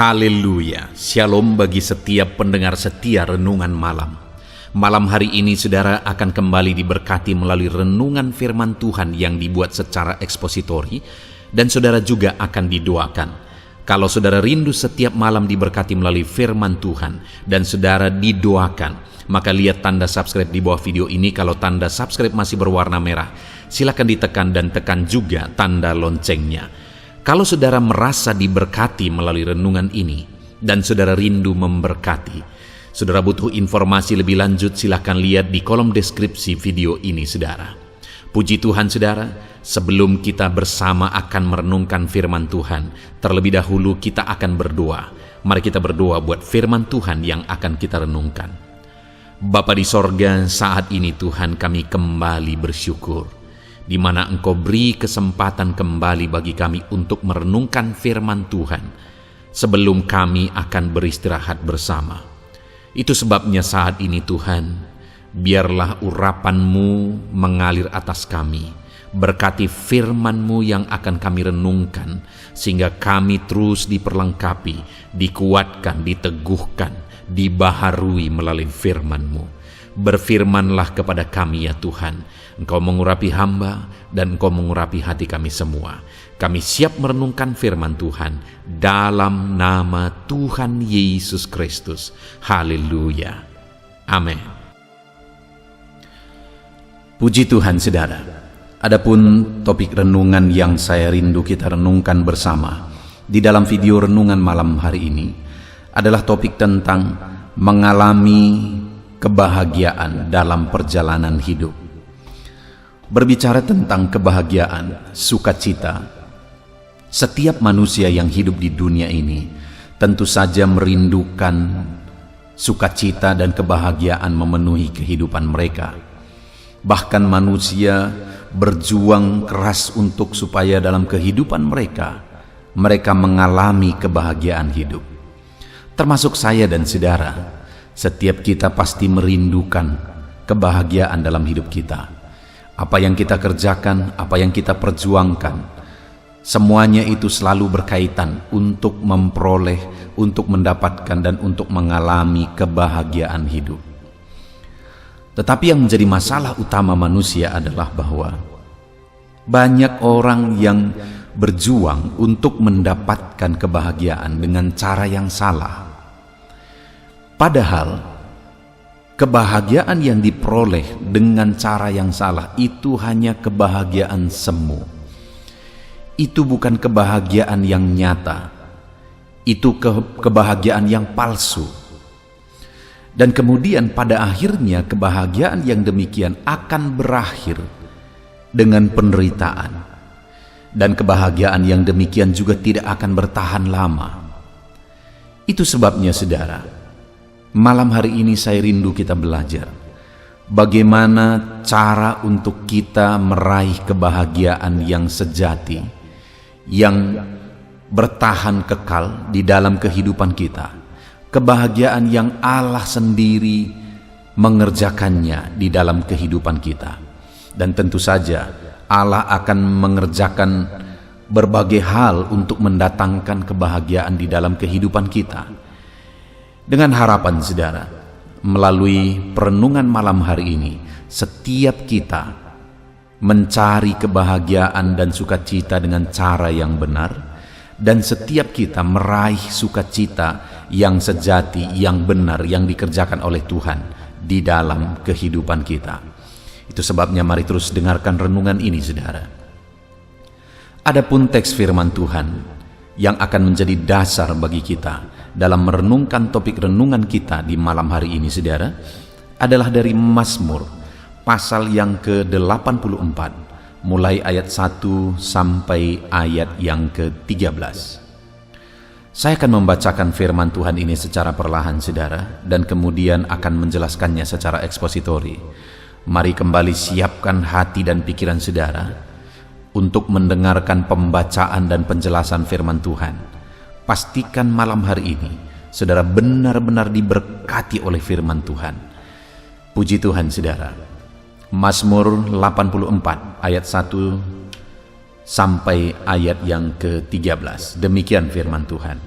Haleluya, shalom bagi setiap pendengar setia renungan malam. Malam hari ini saudara akan kembali diberkati melalui renungan firman Tuhan yang dibuat secara ekspositori, dan saudara juga akan didoakan. Kalau saudara rindu setiap malam diberkati melalui firman Tuhan dan saudara didoakan, maka lihat tanda subscribe di bawah video ini. Kalau tanda subscribe masih berwarna merah, silakan ditekan dan tekan juga tanda loncengnya. Kalau saudara merasa diberkati melalui renungan ini dan saudara rindu memberkati, saudara butuh informasi lebih lanjut, silakan lihat di kolom deskripsi video ini saudara. Puji Tuhan saudara, sebelum kita bersama akan merenungkan firman Tuhan, terlebih dahulu kita akan berdoa. Mari kita berdoa buat firman Tuhan yang akan kita renungkan. Bapa di sorga, saat ini Tuhan kami kembali bersyukur di mana Engkau beri kesempatan kembali bagi kami untuk merenungkan firman Tuhan sebelum kami akan beristirahat bersama. Itu sebabnya saat ini Tuhan, biarlah urapan-Mu mengalir atas kami. Berkati firman-Mu yang akan kami renungkan, sehingga kami terus diperlengkapi, dikuatkan, diteguhkan, dibaharui melalui firman-Mu. Berfirmanlah kepada kami ya Tuhan. Engkau mengurapi hamba dan Engkau mengurapi hati kami semua. Kami siap merenungkan firman Tuhan dalam nama Tuhan Yesus Kristus. Haleluya. Amin. Puji Tuhan saudara. Adapun topik renungan yang saya rindu kita renungkan bersama di dalam video renungan malam hari ini adalah topik tentang mengalami kebahagiaan dalam perjalanan hidup. Berbicara tentang kebahagiaan, sukacita, setiap manusia yang hidup di dunia ini tentu saja merindukan sukacita dan kebahagiaan memenuhi kehidupan mereka. Bahkan manusia berjuang keras untuk supaya dalam kehidupan mereka mengalami kebahagiaan hidup. Termasuk saya dan saudara. Setiap kita pasti merindukan kebahagiaan dalam hidup kita. Apa yang kita kerjakan, apa yang kita perjuangkan, semuanya itu selalu berkaitan untuk memperoleh, untuk mendapatkan dan untuk mengalami kebahagiaan hidup. Tetapi yang menjadi masalah utama manusia adalah bahwa banyak orang yang berjuang untuk mendapatkan kebahagiaan dengan cara yang salah. Padahal kebahagiaan yang diperoleh dengan cara yang salah itu hanya kebahagiaan semu. Itu bukan kebahagiaan yang nyata. Itu kebahagiaan yang palsu. Dan kemudian pada akhirnya kebahagiaan yang demikian akan berakhir dengan penderitaan. Dan kebahagiaan yang demikian juga tidak akan bertahan lama. Itu sebabnya saudara, malam hari ini saya rindu kita belajar bagaimana cara untuk kita meraih kebahagiaan yang sejati, yang bertahan kekal di dalam kehidupan kita. Kebahagiaan yang Allah sendiri mengerjakannya di dalam kehidupan kita. Dan tentu saja Allah akan mengerjakan berbagai hal untuk mendatangkan kebahagiaan di dalam kehidupan kita. Dengan harapan saudara, melalui perenungan malam hari ini, setiap kita mencari kebahagiaan dan sukacita dengan cara yang benar, dan setiap kita meraih sukacita yang sejati, yang benar, yang dikerjakan oleh Tuhan di dalam kehidupan kita. Itu sebabnya mari terus dengarkan renungan ini saudara. Adapun teks firman Tuhan yang akan menjadi dasar bagi kita dalam merenungkan topik renungan kita di malam hari ini saudara adalah dari Mazmur pasal yang ke-84 mulai ayat 1 sampai ayat yang ke-13. Saya akan membacakan firman Tuhan ini secara perlahan saudara dan kemudian akan menjelaskannya secara ekspositori. Mari kembali siapkan hati dan pikiran saudara untuk mendengarkan pembacaan dan penjelasan firman Tuhan. Pastikan malam hari ini saudara benar-benar diberkati oleh firman Tuhan. Puji Tuhan saudara. Mazmur 84 ayat 1 sampai ayat yang ke-13. Demikian firman Tuhan.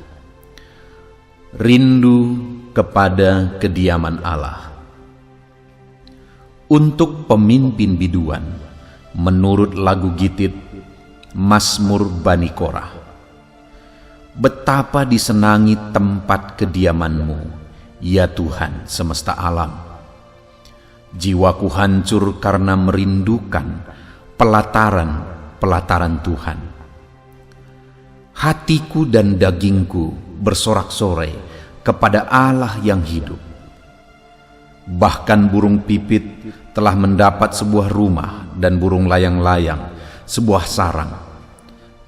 Rindu kepada kediaman Allah. Untuk pemimpin biduan, menurut lagu Gitit, Mazmur Bani Korah. Betapa disenangi tempat kediaman-Mu, ya Tuhan semesta alam. Jiwaku hancur karena merindukan pelataran Tuhan. Hatiku dan dagingku bersorak-sorai kepada Allah yang hidup. Bahkan burung pipit telah mendapat sebuah rumah dan burung layang-layang sebuah sarang,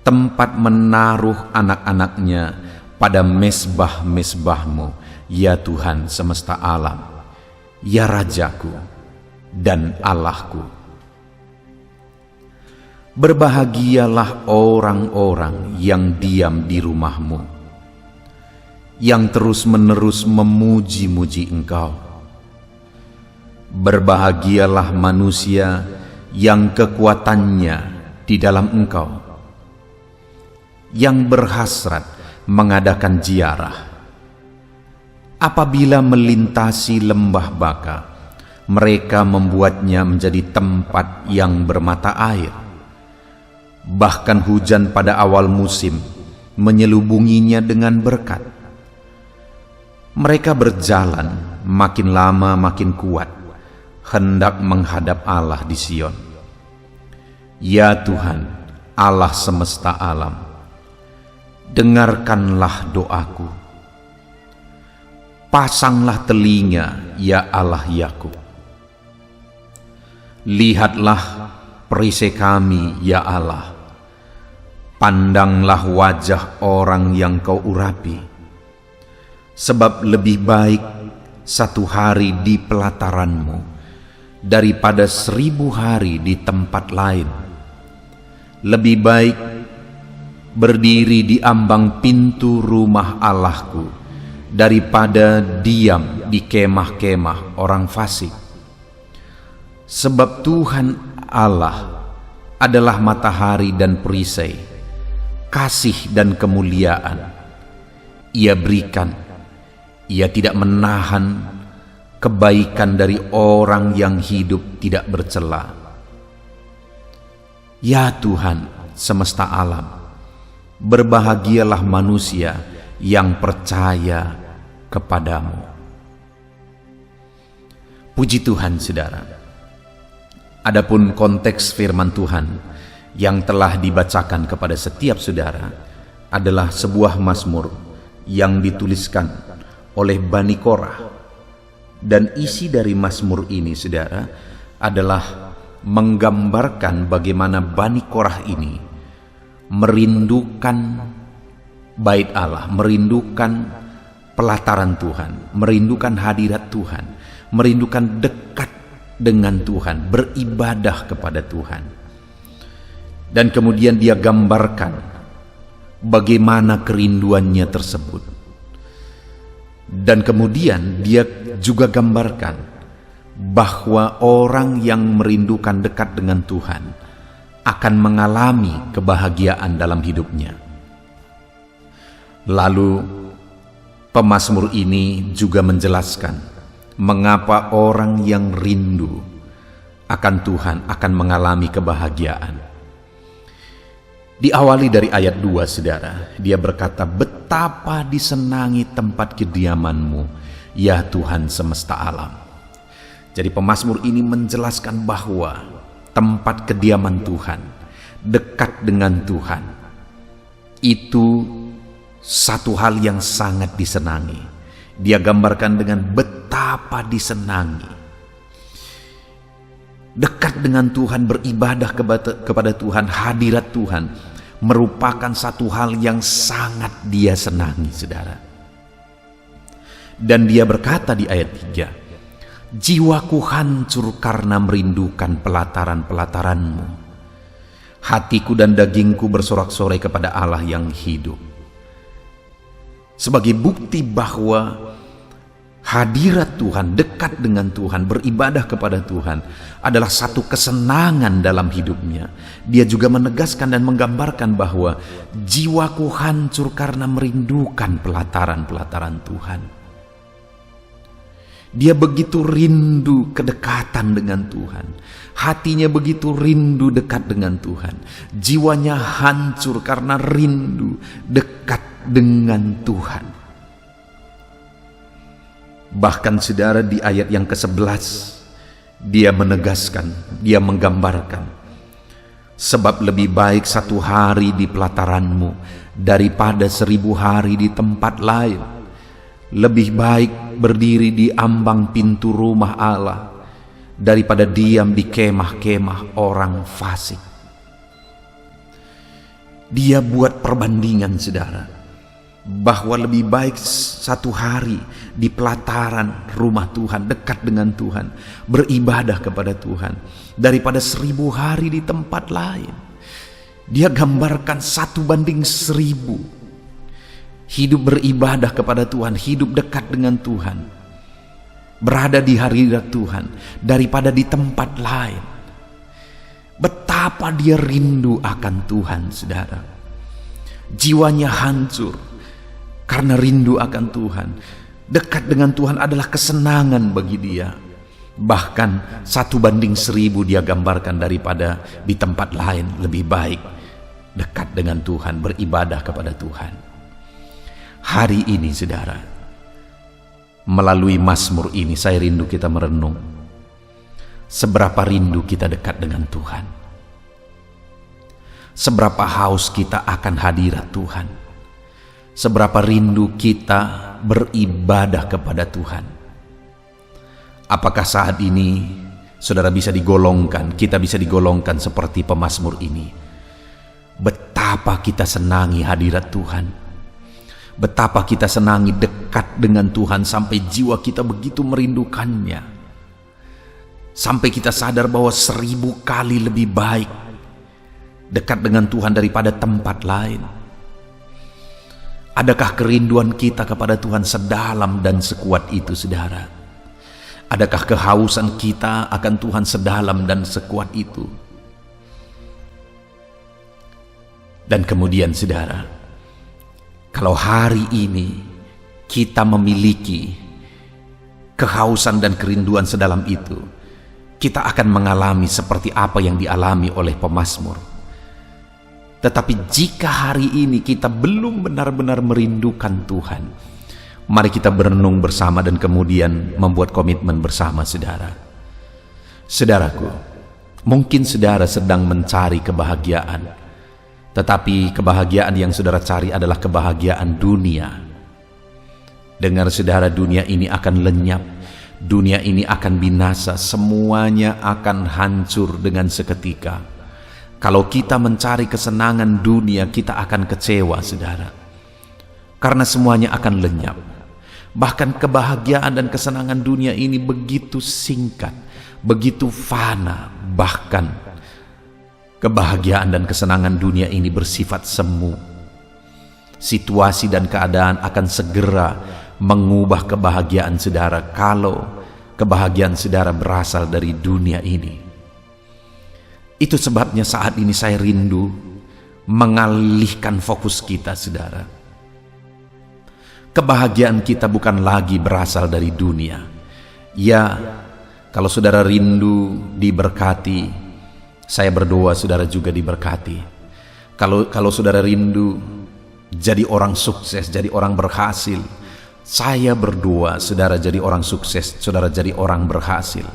tempat menaruh anak-anaknya pada mesbah-mesbah-Mu, ya Tuhan semesta alam, ya Rajaku dan Allahku. Berbahagialah orang-orang yang diam di rumah-Mu, yang terus-menerus memuji-muji Engkau. Berbahagialah manusia yang kekuatannya di dalam Engkau, yang berhasrat mengadakan ziarah. Apabila melintasi lembah Baka, mereka membuatnya menjadi tempat yang bermata air. Bahkan hujan pada awal musim menyelubunginya dengan berkat. Mereka berjalan makin lama makin kuat, hendak menghadap Allah di Sion. Ya Tuhan, Allah semesta alam, dengarkanlah doaku. Pasanglah telinga, ya Allah Yakub. Lihatlah perisai kami, ya Allah. Pandanglah wajah orang yang Kau urapi. Sebab lebih baik satu hari di pelataran-Mu daripada 1000 hari di tempat lain. Lebih baik berdiri di ambang pintu rumah Allahku daripada diam di kemah-kemah orang fasik. Sebab Tuhan Allah adalah matahari dan perisai, kasih dan kemuliaan. Ia berikan, Ia tidak menahan kebaikan dari orang yang hidup tidak bercela. Ya Tuhan semesta alam, berbahagialah manusia yang percaya kepadamu. Puji Tuhan, saudara. Adapun konteks firman Tuhan yang telah dibacakan kepada setiap saudara adalah sebuah mazmur yang dituliskan oleh Bani Korah. Dan isi dari mazmur ini, saudara, adalah menggambarkan bagaimana Bani Korah ini merindukan bait Allah, merindukan pelataran Tuhan, merindukan hadirat Tuhan, merindukan dekat dengan Tuhan, beribadah kepada Tuhan. Dan kemudian dia gambarkan bagaimana kerinduannya tersebut. Dan kemudian dia juga gambarkan bahwa orang yang merindukan dekat dengan Tuhan akan mengalami kebahagiaan dalam hidupnya. Lalu pemazmur ini juga menjelaskan mengapa orang yang rindu akan Tuhan akan mengalami kebahagiaan. Diawali dari ayat 2, saudara. Dia berkata, betapa disenangi tempat kediaman-Mu, ya Tuhan semesta alam. Jadi pemazmur ini menjelaskan bahwa tempat kediaman Tuhan, dekat dengan Tuhan, itu satu hal yang sangat disenangi. Dia gambarkan dengan betapa disenangi. Dekat dengan Tuhan, beribadah kepada Tuhan, hadirat Tuhan merupakan satu hal yang sangat dia senangi, saudara. Dan dia berkata di ayat 3, jiwaku hancur karena merindukan pelataran-pelataran-Mu. Hatiku dan dagingku bersorak-sorai kepada Allah yang hidup. Sebagai bukti bahwa Hadirat Tuhan, dekat dengan Tuhan, beribadah kepada Tuhan adalah satu kesenangan dalam hidupnya. Dia juga menegaskan dan menggambarkan bahwa jiwaku hancur karena merindukan pelataran-pelataran Tuhan. Dia begitu rindu kedekatan dengan Tuhan. Hatinya begitu rindu dekat dengan Tuhan. Jiwanya hancur karena rindu dekat dengan Tuhan. Bahkan saudara, di ayat yang ke-11 dia menegaskan, dia menggambarkan, sebab lebih baik 1 hari di pelataranmu daripada 1000 hari di tempat lain. Lebih baik berdiri di ambang pintu rumah Allah daripada diam di kemah-kemah orang fasik. Dia buat perbandingan saudara, bahwa lebih baik 1 hari di pelataran rumah Tuhan, dekat dengan Tuhan, beribadah kepada Tuhan, daripada 1000 hari di tempat lain. Dia gambarkan 1:1000. Hidup beribadah kepada Tuhan, hidup dekat dengan Tuhan, berada di hadirat Tuhan, daripada di tempat lain. Betapa dia rindu akan Tuhan saudara. Jiwanya hancur karena rindu akan Tuhan. Dekat dengan Tuhan adalah kesenangan bagi dia. Bahkan 1:1000 dia gambarkan daripada di tempat lain. Lebih baik dekat dengan Tuhan, beribadah kepada Tuhan. Hari ini saudara, melalui Mazmur ini saya rindu kita merenung seberapa rindu kita dekat dengan Tuhan, seberapa haus kita akan hadirat Tuhan, seberapa rindu kita beribadah kepada Tuhan. Apakah saat ini saudara bisa digolongkan, kita bisa digolongkan seperti pemazmur ini? Betapa kita senangi hadirat Tuhan, betapa kita senangi dekat dengan Tuhan sampai jiwa kita begitu merindukannya, sampai kita sadar bahwa 1000 kali lebih baik dekat dengan Tuhan daripada tempat lain. Adakah kerinduan kita kepada Tuhan sedalam dan sekuat itu saudara? Adakah kehausan kita akan Tuhan sedalam dan sekuat itu? Dan kemudian saudara, kalau hari ini kita memiliki kehausan dan kerinduan sedalam itu, kita akan mengalami seperti apa yang dialami oleh pemazmur. Tetapi jika hari ini kita belum benar-benar merindukan Tuhan, mari kita berenung bersama dan kemudian membuat komitmen bersama saudara. Saudaraku, mungkin saudara sedang mencari kebahagiaan, tetapi kebahagiaan yang saudara cari adalah kebahagiaan dunia. Dengar saudara, dunia ini akan lenyap, dunia ini akan binasa, semuanya akan hancur dengan seketika. Kalau kita mencari kesenangan dunia, kita akan kecewa saudara, karena semuanya akan lenyap. Bahkan kebahagiaan dan kesenangan dunia ini begitu singkat, begitu fana. Bahkan kebahagiaan dan kesenangan dunia ini bersifat semu. Situasi dan keadaan akan segera mengubah kebahagiaan saudara kalau kebahagiaan saudara berasal dari dunia ini. Itu sebabnya saat ini saya rindu mengalihkan fokus kita saudara. Kebahagiaan kita bukan lagi berasal dari dunia. Ya, kalau saudara rindu diberkati, saya berdoa saudara juga diberkati. Kalau saudara rindu jadi orang sukses, jadi orang berhasil, saya berdoa saudara jadi orang sukses, saudara jadi orang berhasil.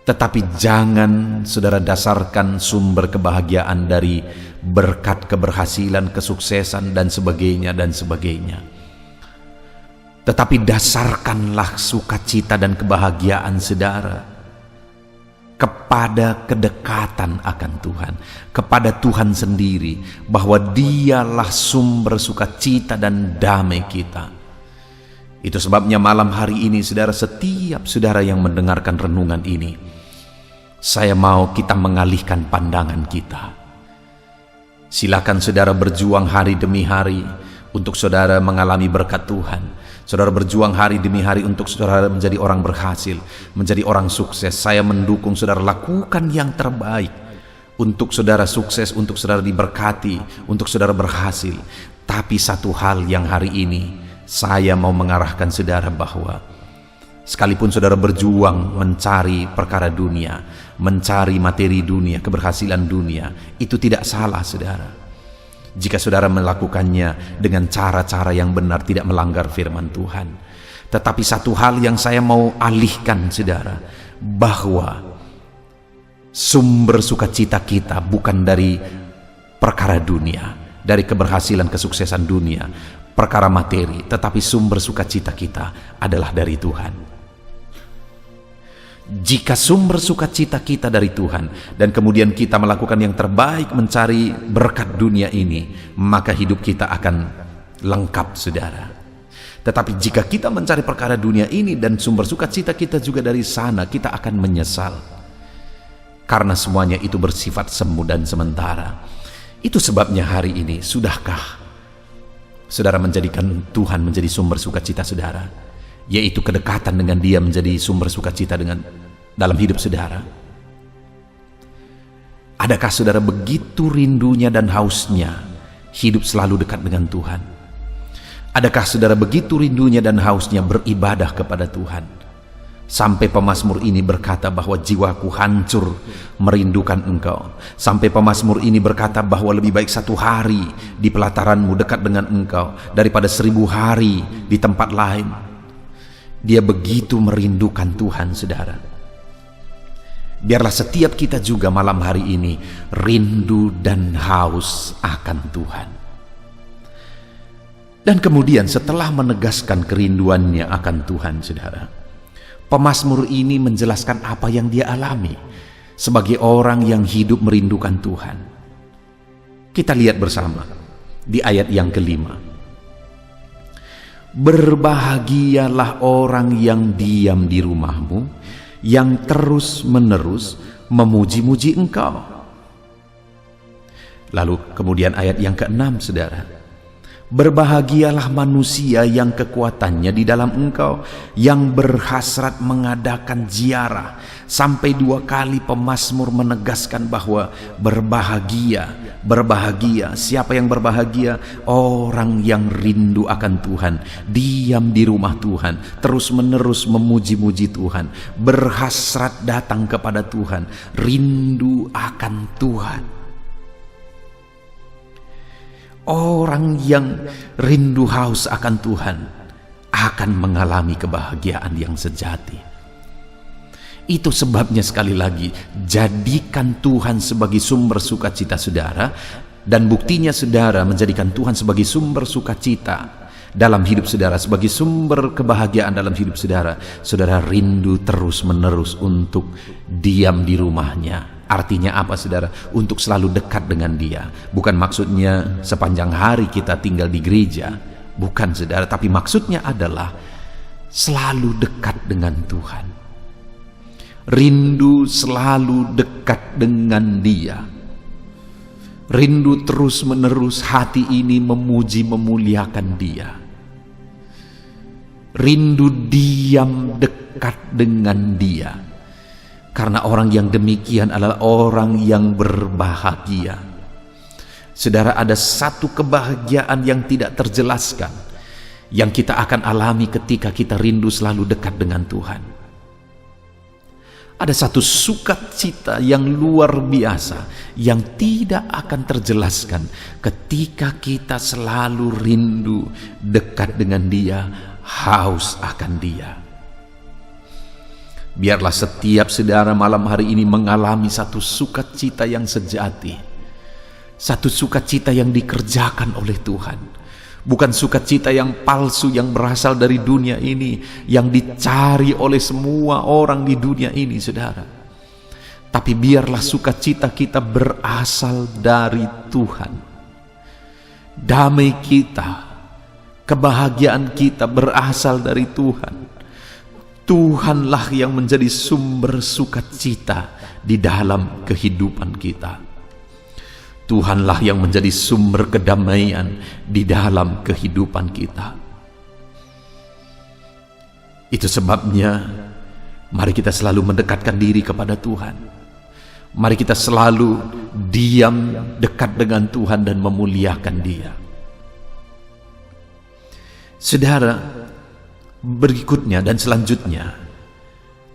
Tetapi jangan saudara dasarkan sumber kebahagiaan dari berkat keberhasilan, kesuksesan dan sebagainya dan sebagainya. Tetapi dasarkanlah sukacita dan kebahagiaan saudara kepada kedekatan akan Tuhan, kepada Tuhan sendiri, bahwa Dialah sumber sukacita dan damai kita. Itu sebabnya malam hari ini saudara, setiap saudara yang mendengarkan renungan ini, saya mau kita mengalihkan pandangan kita. Silakan saudara berjuang hari demi hari, untuk saudara mengalami berkat Tuhan. Saudara berjuang hari demi hari untuk saudara menjadi orang berhasil, menjadi orang sukses. Saya mendukung saudara lakukan yang terbaik untuk saudara sukses, untuk saudara diberkati, untuk saudara berhasil. Tapi satu hal yang hari ini saya mau mengarahkan saudara bahwa sekalipun saudara berjuang mencari perkara dunia, mencari materi dunia, keberhasilan dunia, itu tidak salah saudara. Jika saudara melakukannya dengan cara-cara yang benar, tidak melanggar firman Tuhan. Tetapi satu hal yang saya mau alihkan saudara, bahwa sumber sukacita kita bukan dari perkara dunia, dari keberhasilan kesuksesan dunia, perkara materi, tetapi sumber sukacita kita adalah dari Tuhan. Jika sumber sukacita kita dari Tuhan dan kemudian kita melakukan yang terbaik mencari berkat dunia ini, maka hidup kita akan lengkap saudara. Tetapi jika kita mencari perkara dunia ini dan sumber sukacita kita juga dari sana, kita akan menyesal, karena semuanya itu bersifat semu dan sementara. Itu sebabnya hari ini, sudahkah saudara menjadikan Tuhan menjadi sumber sukacita saudara? Yaitu kedekatan dengan Dia menjadi sumber sukacita dalam hidup saudara. Adakah saudara begitu rindunya dan hausnya hidup selalu dekat dengan Tuhan? Adakah saudara begitu rindunya dan hausnya beribadah kepada Tuhan? Sampai pemazmur ini berkata bahwa jiwaku hancur merindukan Engkau. Sampai pemazmur ini berkata bahwa lebih baik 1 hari di pelataranmu dekat dengan Engkau daripada 1000 hari di tempat lain. Dia begitu merindukan Tuhan saudara. Biarlah setiap kita juga malam hari ini rindu dan haus akan Tuhan. Dan kemudian setelah menegaskan kerinduannya akan Tuhan saudara, pemazmur ini menjelaskan apa yang dia alami sebagai orang yang hidup merindukan Tuhan. Kita lihat bersama di ayat yang ke-5. Berbahagialah orang yang diam di rumahmu, yang terus-menerus memuji-muji Engkau. Lalu kemudian ayat yang ke-6 saudara. Berbahagialah manusia yang kekuatannya di dalam Engkau, yang berhasrat mengadakan ziarah. Sampai 2 kali pemazmur menegaskan bahwa berbahagia. Siapa yang berbahagia? Orang yang rindu akan Tuhan, diam di rumah Tuhan, terus-menerus memuji-muji Tuhan, berhasrat datang kepada Tuhan, rindu akan Tuhan. Orang yang rindu haus akan Tuhan akan mengalami kebahagiaan yang sejati. Itu sebabnya sekali lagi, jadikan Tuhan sebagai sumber sukacita saudara, dan buktinya saudara menjadikan Tuhan sebagai sumber sukacita dalam hidup saudara, sebagai sumber kebahagiaan dalam hidup saudara. Saudara rindu terus-menerus untuk diam di rumahnya. Artinya apa saudara? Untuk selalu dekat dengan Dia. Bukan maksudnya sepanjang hari kita tinggal di gereja, bukan saudara, tapi maksudnya adalah selalu dekat dengan Tuhan. Rindu selalu dekat dengan Dia. Rindu terus-menerus hati ini memuji memuliakan Dia. Rindu diam dekat dengan Dia. Karena orang yang demikian adalah orang yang berbahagia. Saudara, ada satu kebahagiaan yang tidak terjelaskan yang kita akan alami ketika kita rindu selalu dekat dengan Tuhan. Ada satu sukacita yang luar biasa yang tidak akan terjelaskan ketika kita selalu rindu dekat dengan Dia, haus akan Dia. Biarlah setiap saudara malam hari ini mengalami satu sukacita yang sejati, satu sukacita yang dikerjakan oleh Tuhan, bukan sukacita yang palsu yang berasal dari dunia ini, yang dicari oleh semua orang di dunia ini saudara. Tapi biarlah sukacita kita berasal dari Tuhan. Damai kita, kebahagiaan kita berasal dari Tuhan. Tuhanlah yang menjadi sumber sukacita di dalam kehidupan kita. Tuhanlah yang menjadi sumber kedamaian di dalam kehidupan kita. Itu sebabnya mari kita selalu mendekatkan diri kepada Tuhan. Mari kita selalu diam dekat dengan Tuhan dan memuliakan Dia. Saudara, berikutnya dan selanjutnya,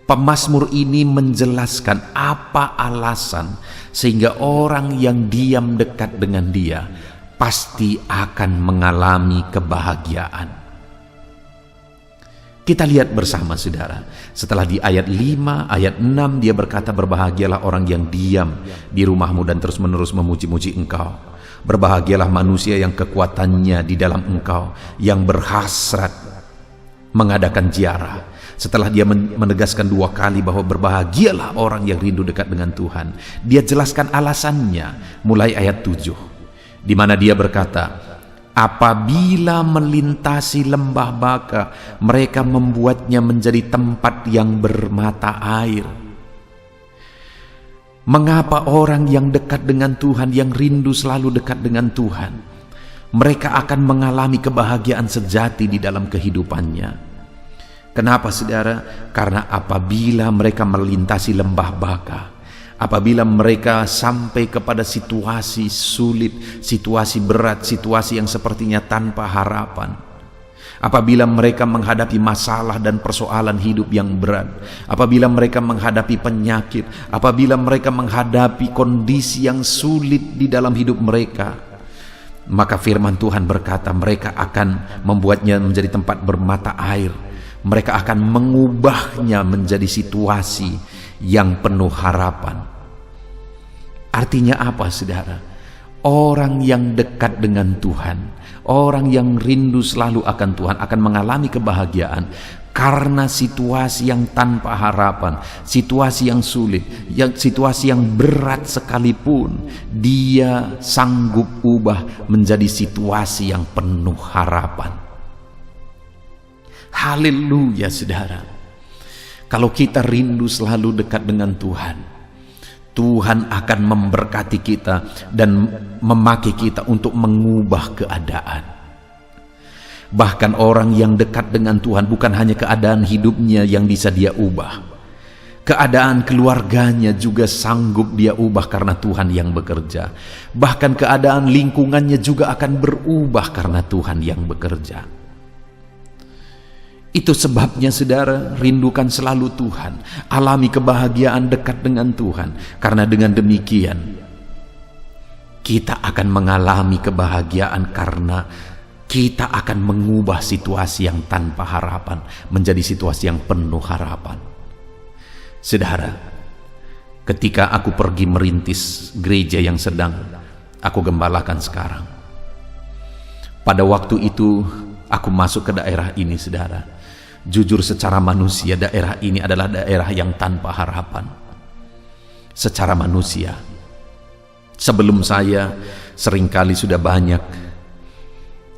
pemazmur ini menjelaskan apa alasan sehingga orang yang diam dekat dengan Dia pasti akan mengalami kebahagiaan. Kita lihat bersama saudara, setelah di ayat 5, ayat 6 dia berkata, berbahagialah orang yang diam di rumahmu dan terus-menerus memuji-muji engkau. Berbahagialah manusia yang kekuatannya di dalam engkau, yang berhasrat mengadakan ziarah. Setelah dia menegaskan 2 kali bahwa berbahagialah orang yang rindu dekat dengan Tuhan, dia jelaskan alasannya mulai ayat 7, di mana dia berkata, apabila melintasi lembah baka, mereka membuatnya menjadi tempat yang bermata air. Mengapa orang yang dekat dengan Tuhan, yang rindu selalu dekat dengan Tuhan, mereka akan mengalami kebahagiaan sejati di dalam kehidupannya? Kenapa saudara? Karena apabila mereka melintasi lembah baka, apabila mereka sampai kepada situasi sulit, situasi berat, situasi yang sepertinya tanpa harapan, apabila mereka menghadapi masalah dan persoalan hidup yang berat, apabila mereka menghadapi penyakit, apabila mereka menghadapi kondisi yang sulit di dalam hidup mereka, maka firman Tuhan berkata mereka akan membuatnya menjadi tempat bermata air. Mereka akan mengubahnya menjadi situasi yang penuh harapan. Artinya apa saudara? Orang yang dekat dengan Tuhan, orang yang rindu selalu akan Tuhan akan mengalami kebahagiaan karena situasi yang tanpa harapan, situasi yang sulit, situasi yang berat sekalipun, dia sanggup ubah menjadi situasi yang penuh harapan. Haleluya saudara. Kalau kita rindu selalu dekat dengan Tuhan, Tuhan akan memberkati kita dan memakai kita untuk mengubah keadaan. Bahkan orang yang dekat dengan Tuhan, bukan hanya keadaan hidupnya yang bisa dia ubah, keadaan keluarganya juga sanggup dia ubah karena Tuhan yang bekerja. Bahkan keadaan lingkungannya juga akan berubah karena Tuhan yang bekerja. Itu sebabnya saudara, rindukan selalu Tuhan, alami kebahagiaan dekat dengan Tuhan, karena dengan demikian kita akan mengalami kebahagiaan karena kita akan mengubah situasi yang tanpa harapan menjadi situasi yang penuh harapan. Saudara, ketika aku pergi merintis gereja yang sedang aku gembalakan sekarang, pada waktu itu aku masuk ke daerah ini saudara. Jujur secara manusia daerah ini adalah daerah yang tanpa harapan. Secara manusia, sebelum saya seringkali sudah banyak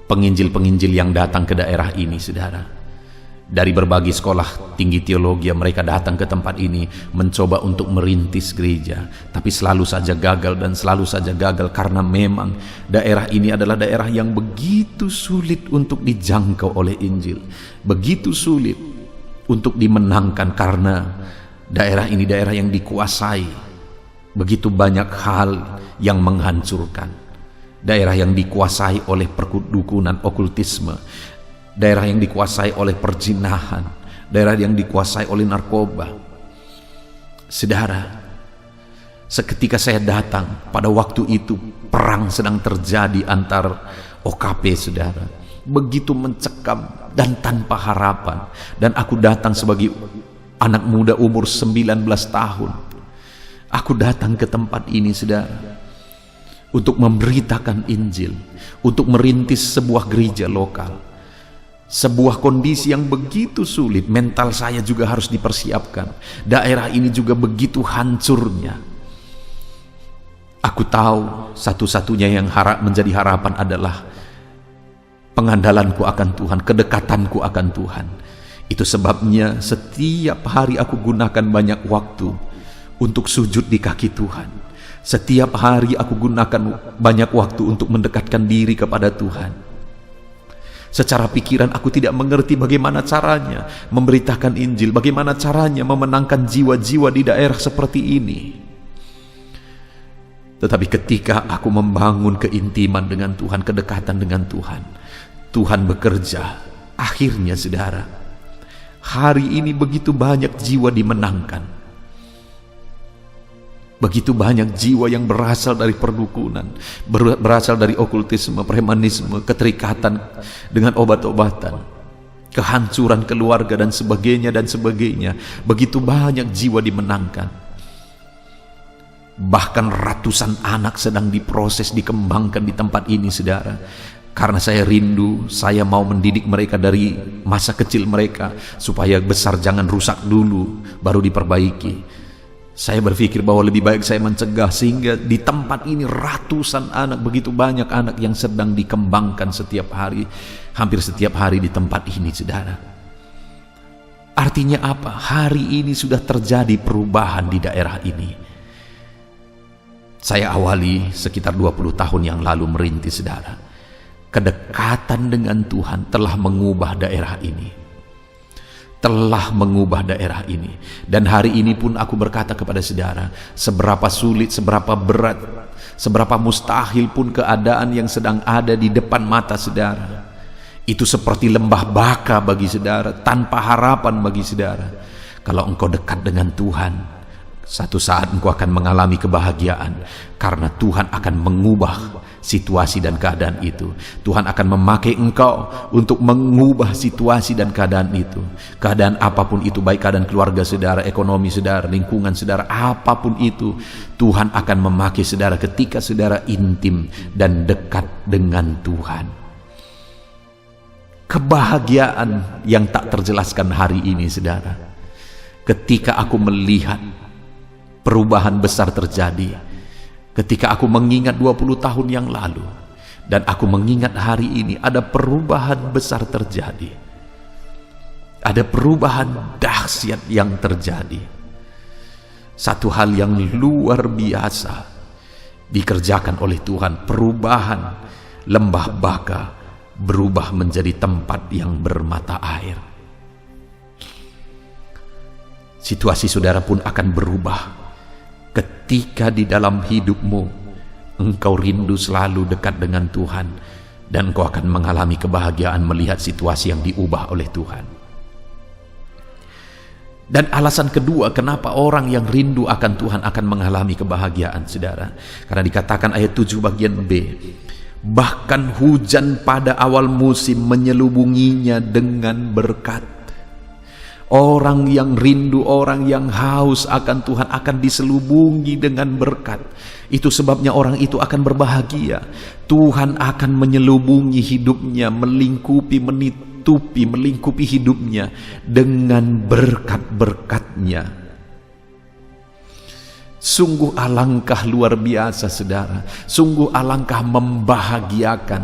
penginjil-penginjil yang datang ke daerah ini saudara. Dari berbagai sekolah tinggi teologi mereka datang ke tempat ini mencoba untuk merintis gereja, tapi selalu saja gagal dan selalu saja gagal karena memang daerah ini adalah daerah yang begitu sulit untuk dijangkau oleh Injil, begitu sulit untuk dimenangkan karena daerah ini daerah yang dikuasai begitu banyak hal yang menghancurkan, daerah yang dikuasai oleh perdukunan okultisme, daerah yang dikuasai oleh perzinahan, daerah yang dikuasai oleh narkoba. Saudara, seketika saya datang, pada waktu itu perang sedang terjadi antar OKP saudara, begitu mencekam dan tanpa harapan. Dan aku datang sebagai anak muda umur 19 tahun. Aku datang ke tempat ini saudara, untuk memberitakan Injil, untuk merintis sebuah gereja lokal. Sebuah kondisi yang begitu sulit, mental saya juga harus dipersiapkan. Daerah ini juga begitu hancurnya. Aku tahu satu-satunya yang menjadi harapan adalah pengandalanku akan Tuhan, kedekatanku akan Tuhan. Itu sebabnya setiap hari aku gunakan banyak waktu untuk sujud di kaki Tuhan. Setiap hari aku gunakan banyak waktu untuk mendekatkan diri kepada Tuhan. Secara pikiran aku tidak mengerti bagaimana caranya memberitakan Injil, bagaimana caranya memenangkan jiwa-jiwa di daerah seperti ini. Tetapi ketika aku membangun keintiman dengan Tuhan, kedekatan dengan Tuhan, Tuhan bekerja. Akhirnya saudara, hari ini begitu banyak jiwa dimenangkan. Begitu banyak jiwa yang berasal dari perdukunan, berasal dari okultisme, premanisme, keterikatan dengan obat-obatan, kehancuran keluarga dan sebagainya dan sebagainya. Begitu banyak jiwa dimenangkan. Bahkan ratusan anak sedang diproses, dikembangkan di tempat ini saudara. Karena saya rindu, saya mau mendidik mereka dari masa kecil mereka supaya besar jangan rusak dulu, baru diperbaiki. Saya berpikir bahwa lebih baik saya mencegah, sehingga di tempat ini ratusan anak, begitu banyak anak yang sedang dikembangkan setiap hari, hampir setiap hari di tempat ini saudara. Artinya apa? Hari ini sudah terjadi perubahan di daerah ini. Saya awali sekitar 20 tahun yang lalu merintis saudara. Kedekatan dengan Tuhan telah mengubah daerah ini. Telah mengubah daerah ini. Dan hari ini pun aku berkata kepada saudara, seberapa sulit, seberapa berat, seberapa mustahil pun keadaan yang sedang ada di depan mata saudara, itu seperti lembah baka bagi saudara, tanpa harapan bagi saudara. Kalau engkau dekat dengan Tuhan, satu saat engkau akan mengalami kebahagiaan, karena Tuhan akan mengubah situasi dan keadaan itu. Tuhan akan memakai engkau untuk mengubah situasi dan keadaan itu. Keadaan apapun itu, baik keadaan keluarga saudara, ekonomi saudara, lingkungan saudara, apapun itu, Tuhan akan memakai saudara ketika saudara intim dan dekat dengan Tuhan. Kebahagiaan yang tak terjelaskan hari ini saudara, ketika aku melihat perubahan besar terjadi. Ketika aku mengingat 20 tahun yang lalu, dan aku mengingat hari ini, ada perubahan besar terjadi. Ada perubahan dahsyat yang terjadi. Satu hal yang luar biasa dikerjakan oleh Tuhan. Perubahan lembah baka berubah menjadi tempat yang bermata air. Situasi saudara pun akan berubah ketika di dalam hidupmu engkau rindu selalu dekat dengan Tuhan, dan engkau akan mengalami kebahagiaan melihat situasi yang diubah oleh Tuhan. Dan alasan kedua kenapa orang yang rindu akan Tuhan akan mengalami kebahagiaan saudara, karena dikatakan ayat 7 bagian B, bahkan hujan pada awal musim menyelubunginya dengan berkat. Orang yang rindu, orang yang haus akan Tuhan akan diselubungi dengan berkat. Itu sebabnya orang itu akan berbahagia. Tuhan akan menyelubungi hidupnya, melingkupi hidupnya dengan berkat-berkatnya. Sungguh alangkah luar biasa saudara, sungguh alangkah membahagiakan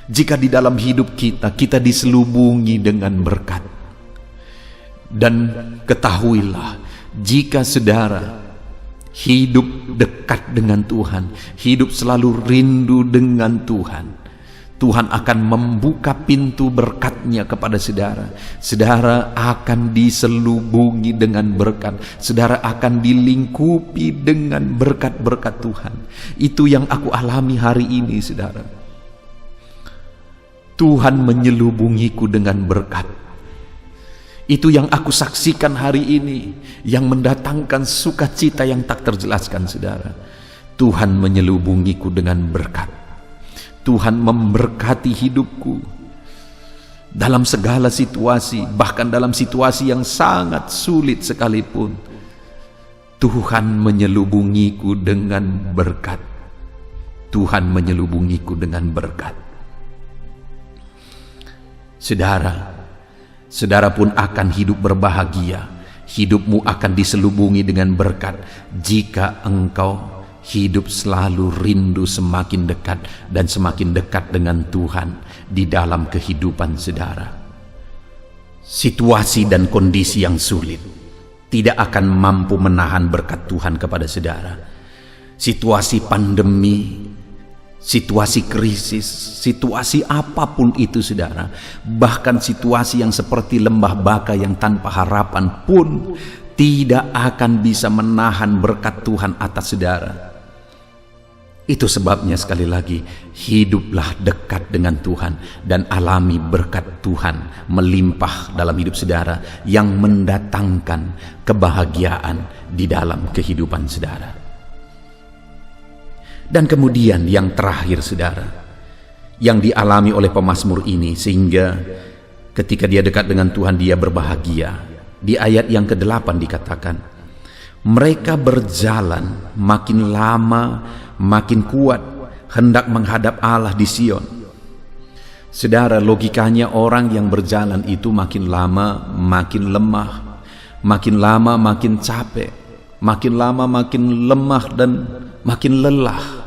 jika di dalam hidup kita diselubungi dengan berkat. Dan ketahuilah, jika saudara hidup dekat dengan Tuhan, hidup selalu rindu dengan Tuhan, Tuhan akan membuka pintu berkat-Nya kepada saudara. Saudara akan diselubungi dengan berkat, saudara akan dilingkupi dengan berkat-berkat Tuhan. Itu yang aku alami hari ini saudara. Tuhan menyelubungiku dengan berkat. Itu yang aku saksikan hari ini, yang mendatangkan sukacita yang tak terjelaskan saudara. Tuhan menyelubungiku dengan berkat. Tuhan memberkati hidupku dalam segala situasi, bahkan dalam situasi yang sangat sulit sekalipun. Tuhan menyelubungiku dengan berkat. Tuhan menyelubungiku dengan berkat. Saudara pun akan hidup berbahagia. Hidupmu akan diselubungi dengan berkat jika engkau hidup selalu rindu semakin dekat dan semakin dekat dengan Tuhan di dalam kehidupan saudara. Situasi dan kondisi yang sulit tidak akan mampu menahan berkat Tuhan kepada saudara. Situasi pandemi, situasi krisis, situasi apapun itu saudara, bahkan situasi yang seperti lembah baka yang tanpa harapan pun tidak akan bisa menahan berkat Tuhan atas saudara. Itu sebabnya sekali lagi, hiduplah dekat dengan Tuhan dan alami berkat Tuhan melimpah dalam hidup saudara yang mendatangkan kebahagiaan di dalam kehidupan saudara. Dan kemudian yang terakhir saudara, yang dialami oleh pemazmur ini sehingga ketika dia dekat dengan Tuhan dia berbahagia. Di ayat yang ke-8 dikatakan, mereka berjalan makin lama makin kuat hendak menghadap Allah di Sion. Saudara, logikanya orang yang berjalan itu makin lama makin lemah, makin lama makin capek, makin lama makin lemah dan makin lelah,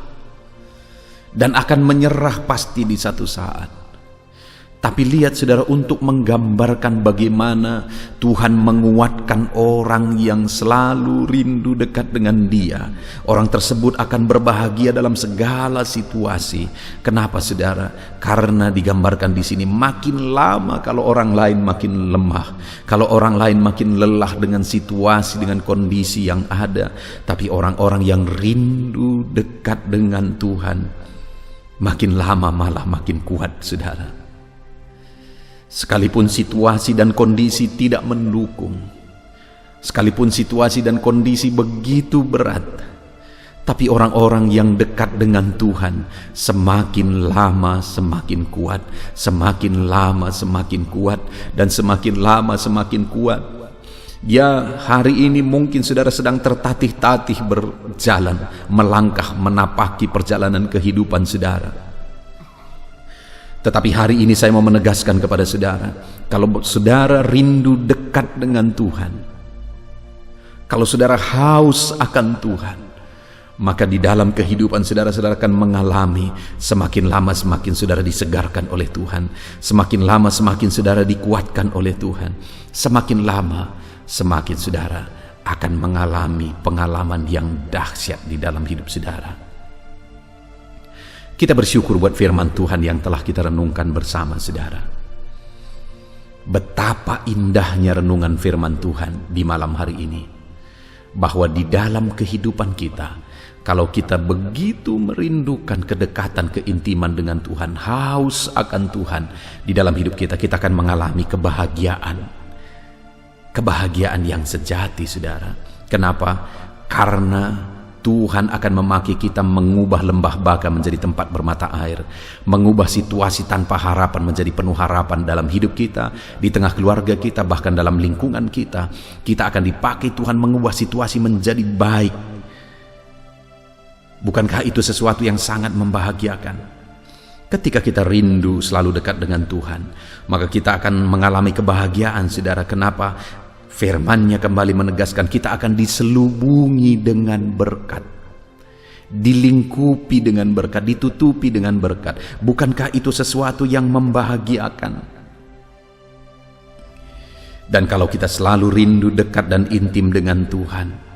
dan akan menyerah pasti di satu saat. Tapi lihat saudara, untuk menggambarkan bagaimana Tuhan menguatkan orang yang selalu rindu dekat dengan Dia, orang tersebut akan berbahagia dalam segala situasi. Kenapa saudara? Karena digambarkan di sini makin lama kalau orang lain makin lemah, kalau orang lain makin lelah dengan situasi, dengan kondisi yang ada, tapi orang-orang yang rindu dekat dengan Tuhan makin lama malah makin kuat saudara. Sekalipun situasi dan kondisi tidak mendukung, sekalipun situasi dan kondisi begitu berat, tapi orang-orang yang dekat dengan Tuhan semakin lama semakin kuat, semakin lama semakin kuat, dan semakin lama semakin kuat. Ya, hari ini mungkin saudara sedang tertatih-tatih berjalan, melangkah, menapaki perjalanan kehidupan saudara. Tetapi hari ini saya mau menegaskan kepada saudara, kalau saudara rindu dekat dengan Tuhan, kalau saudara haus akan Tuhan, maka di dalam kehidupan saudara-saudara akan mengalami semakin lama semakin saudara disegarkan oleh Tuhan, semakin lama semakin saudara dikuatkan oleh Tuhan, semakin lama semakin saudara akan mengalami pengalaman yang dahsyat di dalam hidup saudara. Kita bersyukur buat firman Tuhan yang telah kita renungkan bersama saudara. Betapa indahnya renungan firman Tuhan di malam hari ini, bahwa di dalam kehidupan kita, kalau kita begitu merindukan kedekatan, keintiman dengan Tuhan, haus akan Tuhan di dalam hidup kita, kita akan mengalami kebahagiaan. Kebahagiaan yang sejati saudara. Kenapa? Karena Tuhan akan memakai kita mengubah lembah baka menjadi tempat bermata air, mengubah situasi tanpa harapan menjadi penuh harapan dalam hidup kita, di tengah keluarga kita, bahkan dalam lingkungan kita. Kita akan dipakai Tuhan mengubah situasi menjadi baik. Bukankah itu sesuatu yang sangat membahagiakan? Ketika kita rindu selalu dekat dengan Tuhan, maka kita akan mengalami kebahagiaan saudara. Kenapa? Firman-Nya kembali menegaskan kita akan diselubungi dengan berkat, dilingkupi dengan berkat, ditutupi dengan berkat. Bukankah itu sesuatu yang membahagiakan? Dan kalau kita selalu rindu dekat dan intim dengan Tuhan,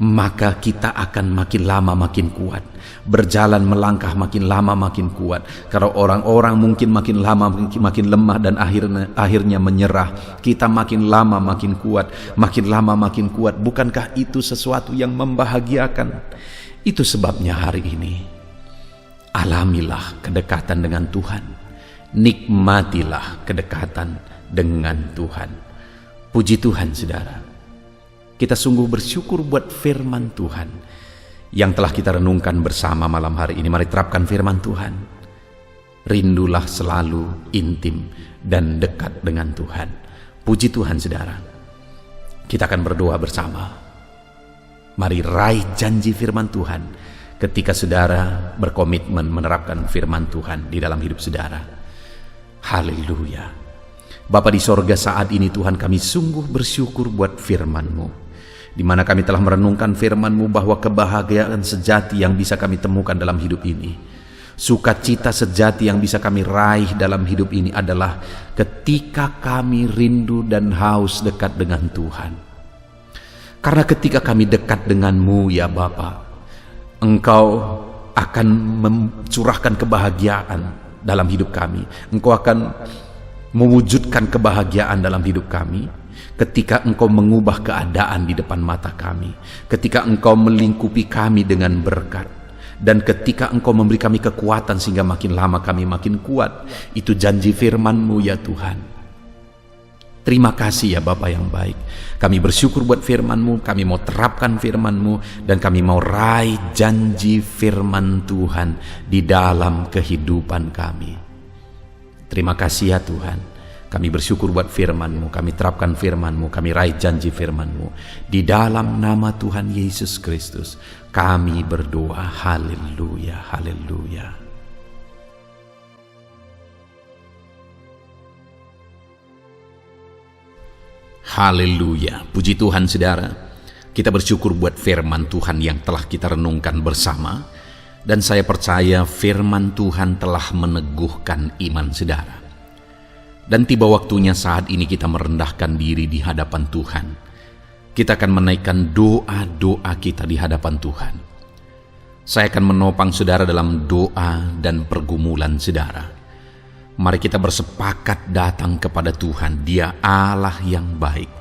maka kita akan makin lama makin kuat, berjalan melangkah makin lama makin kuat. Kalau orang-orang mungkin makin lama makin lemah dan akhirnya menyerah, kita makin lama makin kuat, makin lama makin kuat. Bukankah itu sesuatu yang membahagiakan? Itu sebabnya hari ini alamilah kedekatan dengan Tuhan, nikmatilah kedekatan dengan Tuhan. Puji Tuhan saudara, kita sungguh bersyukur buat firman Tuhan yang telah kita renungkan bersama malam hari ini. Mari terapkan firman Tuhan. Rindulah selalu intim dan dekat dengan Tuhan. Puji Tuhan saudara. Kita akan berdoa bersama. Mari raih janji firman Tuhan ketika saudara berkomitmen menerapkan firman Tuhan di dalam hidup saudara. Haleluya. Bapa di sorga, saat ini Tuhan kami sungguh bersyukur buat firman-Mu, di mana kami telah merenungkan firman-Mu bahwa kebahagiaan sejati yang bisa kami temukan dalam hidup ini, sukacita sejati yang bisa kami raih dalam hidup ini adalah ketika kami rindu dan haus dekat dengan Tuhan. Karena ketika kami dekat dengan-Mu ya Bapa, Engkau akan mencurahkan kebahagiaan dalam hidup kami. Engkau akan mewujudkan kebahagiaan dalam hidup kami ketika Engkau mengubah keadaan di depan mata kami, ketika Engkau melingkupi kami dengan berkat, dan ketika Engkau memberi kami kekuatan sehingga makin lama kami makin kuat. Itu janji firman-Mu ya Tuhan. Terima kasih ya Bapa yang baik. Kami bersyukur buat firman-Mu, kami mau terapkan firman-Mu, dan kami mau raih janji firman Tuhan di dalam kehidupan kami. Terima kasih ya Tuhan. Kami bersyukur buat firman-Mu, kami terapkan firman-Mu, kami raih janji firman-Mu. Di dalam nama Tuhan Yesus Kristus, kami berdoa. Haleluya, haleluya. Haleluya, puji Tuhan saudara. Kita bersyukur buat firman Tuhan yang telah kita renungkan bersama. Dan saya percaya firman Tuhan telah meneguhkan iman saudara. Dan tiba waktunya saat ini kita merendahkan diri di hadapan Tuhan. Kita akan menaikkan doa-doa kita di hadapan Tuhan. Saya akan menopang saudara dalam doa dan pergumulan saudara. Mari kita bersepakat datang kepada Tuhan. Dia Allah yang baik.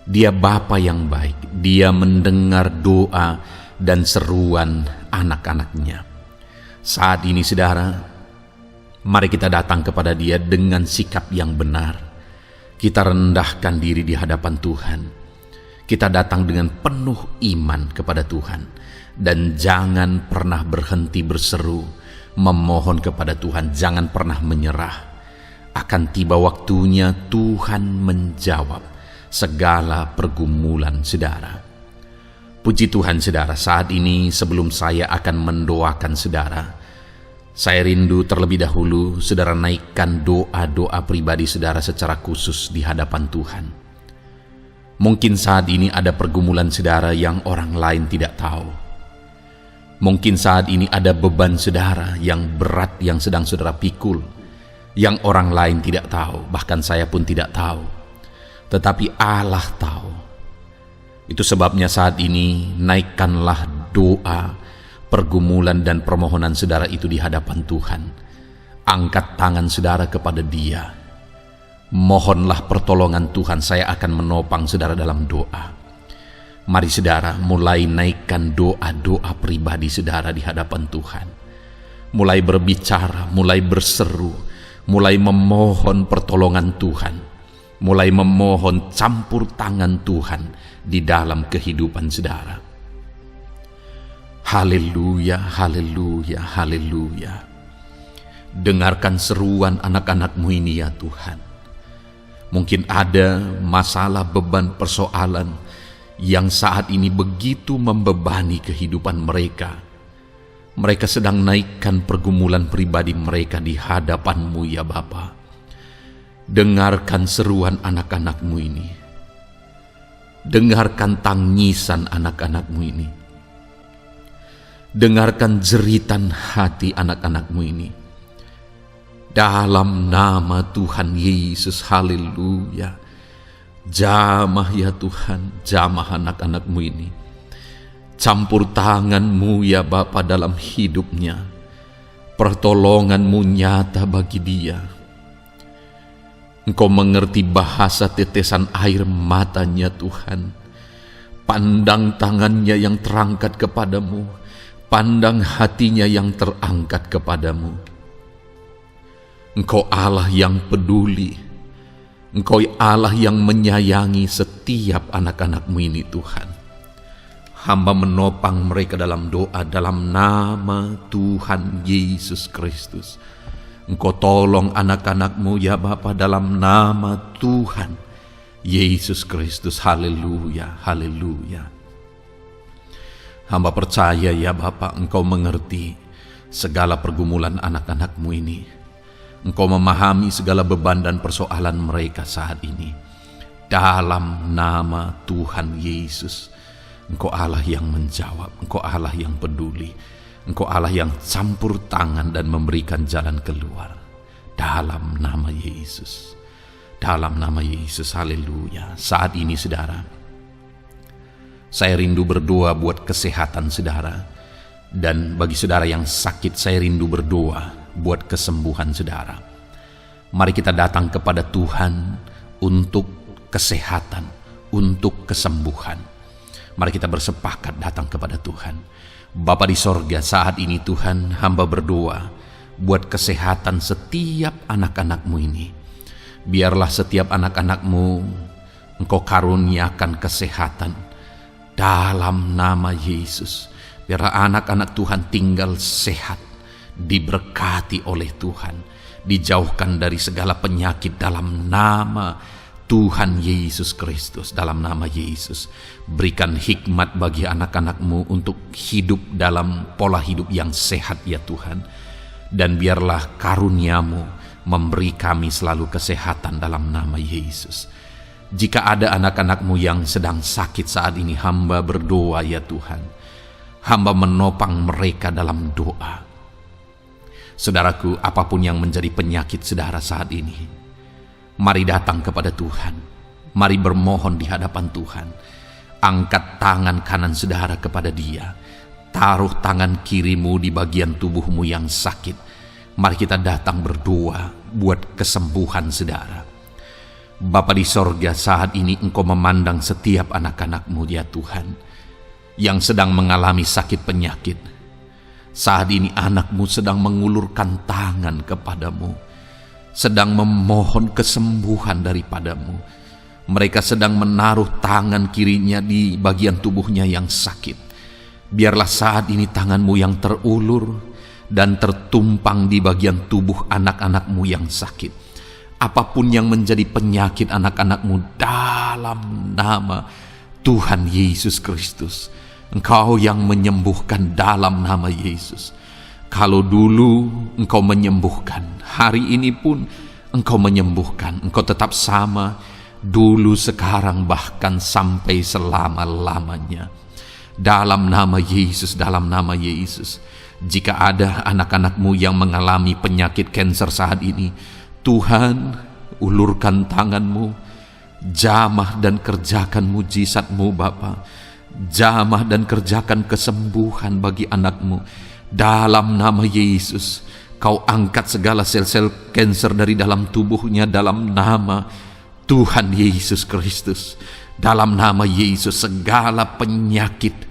Dia Bapa yang baik. Dia mendengar doa dan seruan anak-anaknya. Saat ini saudara, mari kita datang kepada Dia dengan sikap yang benar. Kita rendahkan diri di hadapan Tuhan. Kita datang dengan penuh iman kepada Tuhan. Dan jangan pernah berhenti berseru, memohon kepada Tuhan, jangan pernah menyerah. Akan tiba waktunya Tuhan menjawab segala pergumulan saudara. Puji Tuhan saudara, saat ini sebelum saya akan mendoakan saudara, saya rindu terlebih dahulu saudara naikkan doa-doa pribadi saudara secara khusus di hadapan Tuhan. Mungkin saat ini ada pergumulan saudara yang orang lain tidak tahu. Mungkin saat ini ada beban saudara yang berat yang sedang saudara pikul, yang orang lain tidak tahu, bahkan saya pun tidak tahu. Tetapi Allah tahu. Itu sebabnya saat ini naikkanlah doa, pergumulan dan permohonan saudara itu di hadapan Tuhan. Angkat tangan saudara kepada Dia. Mohonlah pertolongan Tuhan, saya akan menopang saudara dalam doa. Mari saudara mulai naikkan doa-doa pribadi saudara di hadapan Tuhan. Mulai berbicara, mulai berseru, mulai memohon pertolongan Tuhan. Mulai memohon campur tangan Tuhan di dalam kehidupan saudara. Haleluya, haleluya, haleluya. Dengarkan seruan anak-anak-Mu ini ya Tuhan. Mungkin ada masalah, beban, persoalan yang saat ini begitu membebani kehidupan mereka. Mereka sedang naikkan pergumulan pribadi mereka di hadapan-Mu ya Bapa. Dengarkan seruan anak-anak-Mu ini. Dengarkan tangisan anak-anak-Mu ini. Dengarkan jeritan hati anak-anak-Mu ini. Dalam nama Tuhan Yesus, haleluya. Jamah ya Tuhan, jamah anak-anak-Mu ini. Campur tangan-Mu ya Bapa dalam hidupnya. Pertolongan-Mu nyata bagi dia. Engkau mengerti bahasa tetesan air matanya Tuhan. Pandang tangannya yang terangkat kepadamu. Pandang hatinya yang terangkat kepadamu. Engkau Allah yang peduli. Engkau Allah yang menyayangi setiap anak-anak-Mu ini Tuhan. Hamba menopang mereka dalam doa dalam nama Tuhan Yesus Kristus. Engkau tolong anak-anak-Mu ya Bapa dalam nama Tuhan Yesus Kristus. Haleluya, haleluya. Hamba percaya ya Bapa, Engkau mengerti segala pergumulan anak-anak-Mu ini. Engkau memahami segala beban dan persoalan mereka saat ini. Dalam nama Tuhan Yesus, Engkau Allah yang menjawab, Engkau Allah yang peduli, Engkau Allah yang campur tangan dan memberikan jalan keluar. Dalam nama Yesus, dalam nama Yesus, haleluya. Saat ini saudara, Saya rindu berdoa buat kesehatan saudara. Dan bagi saudara yang sakit, saya rindu berdoa buat kesembuhan saudara. Mari kita datang kepada Tuhan untuk kesehatan, untuk kesembuhan. Mari kita bersepakat datang kepada Tuhan. Bapa di sorga, saat ini Tuhan, hamba berdoa buat kesehatan setiap anak-anak-Mu ini. Biarlah setiap anak-anak-Mu Engkau karuniakan kesehatan dalam nama Yesus. Biarlah anak-anak Tuhan tinggal sehat, diberkati oleh Tuhan, dijauhkan dari segala penyakit dalam nama Tuhan Yesus Kristus. Dalam nama Yesus, berikan hikmat bagi anak-anak-Mu untuk hidup dalam pola hidup yang sehat ya Tuhan. Dan biarlah karunia-Mu memberi kami selalu kesehatan dalam nama Yesus. Jika ada anak-anak-Mu yang sedang sakit saat ini, hamba berdoa ya Tuhan. Hamba menopang mereka dalam doa. Saudaraku, apapun yang menjadi penyakit saudara saat ini, mari datang kepada Tuhan. Mari bermohon di hadapan Tuhan. Angkat tangan kanan saudara kepada Dia. Taruh tangan kirimu di bagian tubuhmu yang sakit. Mari kita datang berdoa buat kesembuhan saudara. Bapa di sorga, saat ini Engkau memandang setiap anak-anak-Mu ya Tuhan, yang sedang mengalami sakit penyakit. Saat ini anak-Mu sedang mengulurkan tangan kepadamu, sedang memohon kesembuhan daripadamu. Mereka sedang menaruh tangan kirinya di bagian tubuhnya yang sakit. Biarlah saat ini tangan-Mu yang terulur dan tertumpang di bagian tubuh anak-anak-Mu yang sakit. Apapun yang menjadi penyakit anak-anak-Mu, dalam nama Tuhan Yesus Kristus, Engkau yang menyembuhkan dalam nama Yesus. Kalau dulu Engkau menyembuhkan, hari ini pun Engkau menyembuhkan. Engkau tetap sama, dulu, sekarang, bahkan sampai selama-lamanya. Dalam nama Yesus, dalam nama Yesus. Jika ada anak-anak-Mu yang mengalami penyakit kanker saat ini, Tuhan, ulurkan tangan-Mu, jamah dan kerjakan mujizat-Mu Bapa. Jamah dan kerjakan kesembuhan bagi anak-Mu. Dalam nama Yesus, Kau angkat segala sel-sel kanker dari dalam tubuhnya dalam nama Tuhan Yesus Kristus. Dalam nama Yesus, segala penyakit,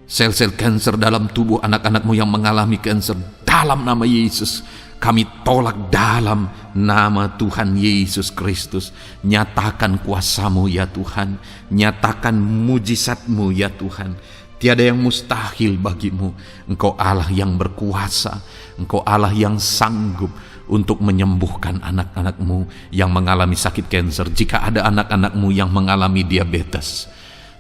sel-sel kanker dalam tubuh anak-anak-Mu yang mengalami kanker, dalam nama Yesus, kami tolak dalam nama Tuhan Yesus Kristus. Nyatakan kuasa-Mu ya Tuhan. Nyatakan mujizat-Mu ya Tuhan. Tiada yang mustahil bagi-Mu. Engkau Allah yang berkuasa. Engkau Allah yang sanggup untuk menyembuhkan anak-anak-Mu yang mengalami sakit kanker. Jika ada anak-anak-Mu yang mengalami diabetes,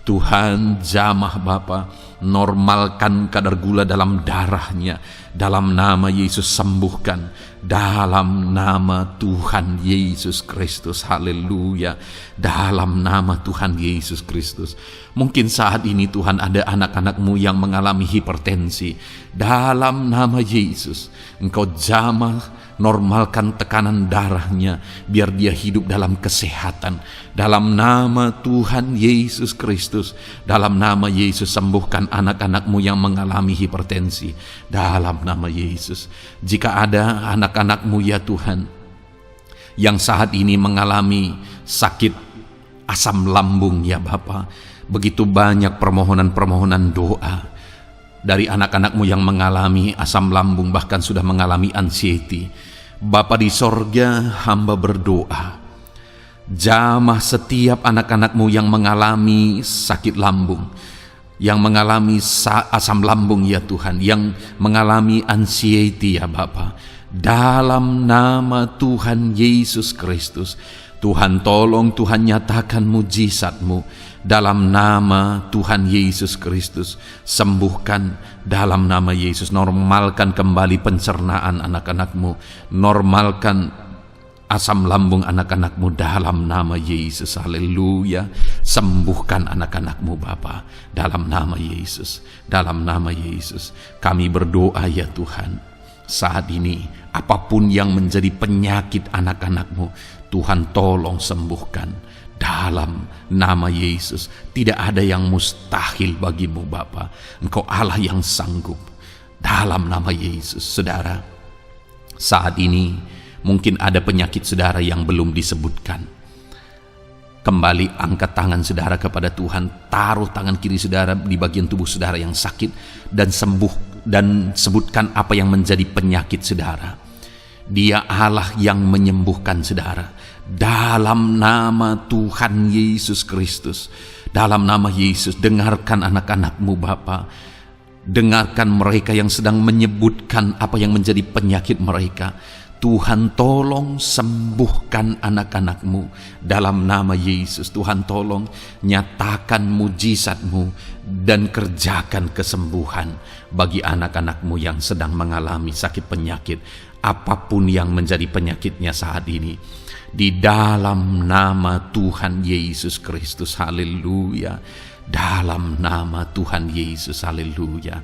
Tuhan, jamah Bapa, normalkan kadar gula dalam darahnya. Dalam nama Yesus, sembuhkan. Dalam nama Tuhan Yesus Kristus. Haleluya. Dalam nama Tuhan Yesus Kristus. Mungkin saat ini Tuhan ada anak-anak-Mu yang mengalami hipertensi. Dalam nama Yesus, Engkau jamah, normalkan tekanan darahnya, biar dia hidup dalam kesehatan. Dalam nama Tuhan Yesus Kristus, dalam nama Yesus, sembuhkan anak-anak-Mu yang mengalami hipertensi. Dalam nama Yesus. Jika ada anak-anak-Mu ya Tuhan, yang saat ini mengalami sakit asam lambung ya Bapa, begitu banyak permohonan-permohonan doa dari anak-anak-Mu yang mengalami asam lambung, bahkan sudah mengalami anxiety. Bapa di sorga, hamba berdoa, jamah setiap anak-anak-Mu yang mengalami sakit lambung, yang mengalami asam lambung ya Tuhan, yang mengalami anxiety ya Bapa. Dalam nama Tuhan Yesus Kristus, Tuhan tolong, Tuhan nyatakan mujizat-Mu. Dalam nama Tuhan Yesus Kristus, sembuhkan dalam nama Yesus. Normalkan kembali pencernaan anak-anak-Mu. Normalkan asam lambung anak-anak-Mu dalam nama Yesus. Haleluya. Sembuhkan anak-anak-Mu Bapa dalam nama Yesus. Dalam nama Yesus kami berdoa ya Tuhan. Saat ini apapun yang menjadi penyakit anak-anak-Mu, Tuhan tolong sembuhkan dalam nama Yesus. Tidak ada yang mustahil bagimu Bapa. Engkau Allah yang sanggup. Dalam nama Yesus. Saudara, saat ini mungkin ada penyakit saudara yang belum disebutkan. Kembali angkat tangan saudara kepada Tuhan, taruh tangan kiri saudara di bagian tubuh saudara yang sakit, dan sembuh, dan sebutkan apa yang menjadi penyakit saudara. Dia Allah yang menyembuhkan saudara. Dalam nama Tuhan Yesus Kristus, dalam nama Yesus, dengarkan anak-anakmu Bapa. Dengarkan mereka yang sedang menyebutkan apa yang menjadi penyakit mereka. Tuhan tolong sembuhkan anak-anakmu dalam nama Yesus. Tuhan tolong nyatakan mujizat-Mu dan kerjakan kesembuhan bagi anak-anakmu yang sedang mengalami sakit penyakit, apapun yang menjadi penyakitnya saat ini. Di dalam nama Tuhan Yesus Kristus, haleluya. Dalam nama Tuhan Yesus, haleluya.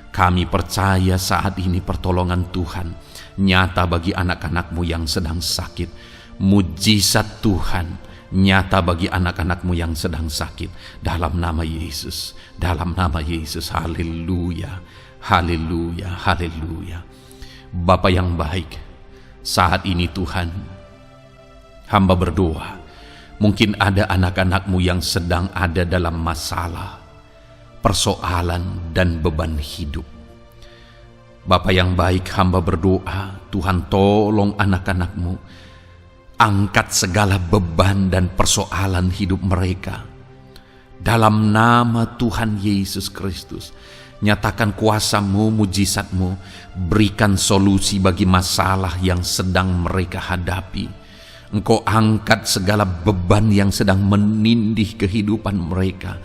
Kami percaya saat ini pertolongan Tuhan nyata bagi anak-anakmu yang sedang sakit. Mujizat Tuhan nyata bagi anak-anakmu yang sedang sakit. Dalam nama Yesus, dalam nama Yesus, haleluya, haleluya, haleluya. Bapa yang baik, saat ini Tuhan, hamba berdoa, mungkin ada anak-anakmu yang sedang ada dalam masalah, persoalan, dan beban hidup. Bapa yang baik, hamba berdoa, Tuhan tolong anak-anakmu, angkat segala beban dan persoalan hidup mereka. Dalam nama Tuhan Yesus Kristus, nyatakan kuasa-Mu, mujizat-Mu, berikan solusi bagi masalah yang sedang mereka hadapi. Engkau angkat segala beban yang sedang menindih kehidupan mereka.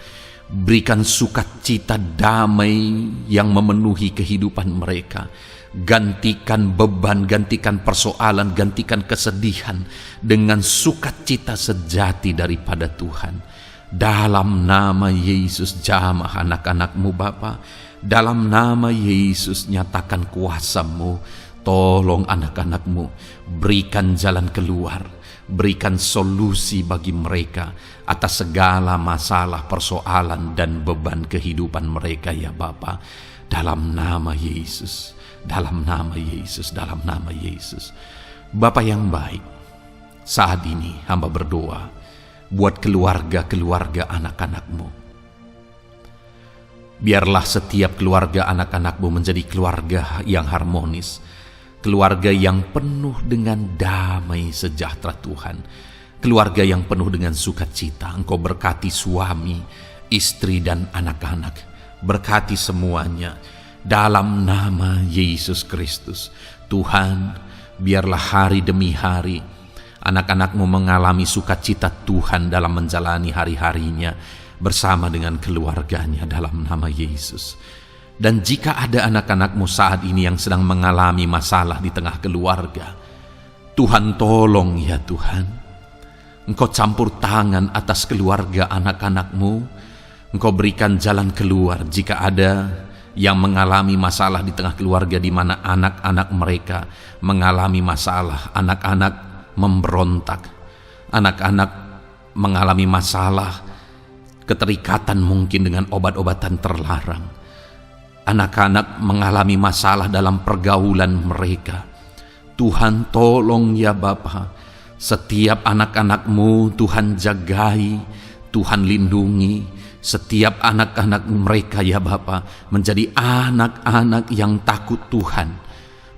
Berikan sukacita damai yang memenuhi kehidupan mereka. Gantikan beban, gantikan persoalan, gantikan kesedihan dengan sukacita sejati daripada Tuhan. Dalam nama Yesus, jamah anak-anakmu Bapa. Dalam nama Yesus, nyatakan kuasa-Mu. Tolong anak-anakmu, berikan jalan keluar, berikan solusi bagi mereka atas segala masalah, persoalan, dan beban kehidupan mereka ya Bapa. Dalam nama Yesus, dalam nama Yesus, dalam nama Yesus. Bapa yang baik, saat ini hamba berdoa buat keluarga-keluarga anak-anakmu. Biarlah setiap keluarga anak-anakmu menjadi keluarga yang harmonis, keluarga yang penuh dengan damai sejahtera Tuhan, keluarga yang penuh dengan sukacita. Engkau berkati suami, istri, dan anak-anak. Berkati semuanya dalam nama Yesus Kristus. Tuhan, biarlah hari demi hari anak-anakmu mengalami sukacita Tuhan dalam menjalani hari-harinya bersama dengan keluarganya dalam nama Yesus. Dan jika ada anak-anakmu saat ini yang sedang mengalami masalah di tengah keluarga, Tuhan tolong ya Tuhan. Engkau campur tangan atas keluarga anak-anakmu. Engkau berikan jalan keluar jika ada yang mengalami masalah di tengah keluarga di mana anak-anak mereka mengalami masalah. Anak-anak memberontak, anak-anak mengalami masalah keterikatan mungkin dengan obat-obatan terlarang. Anak-anak mengalami masalah dalam pergaulan mereka. Tuhan tolong ya Bapa, setiap anak-anakmu Tuhan jagai, Tuhan lindungi. Setiap anak-anak mereka ya Bapa menjadi anak-anak yang takut Tuhan.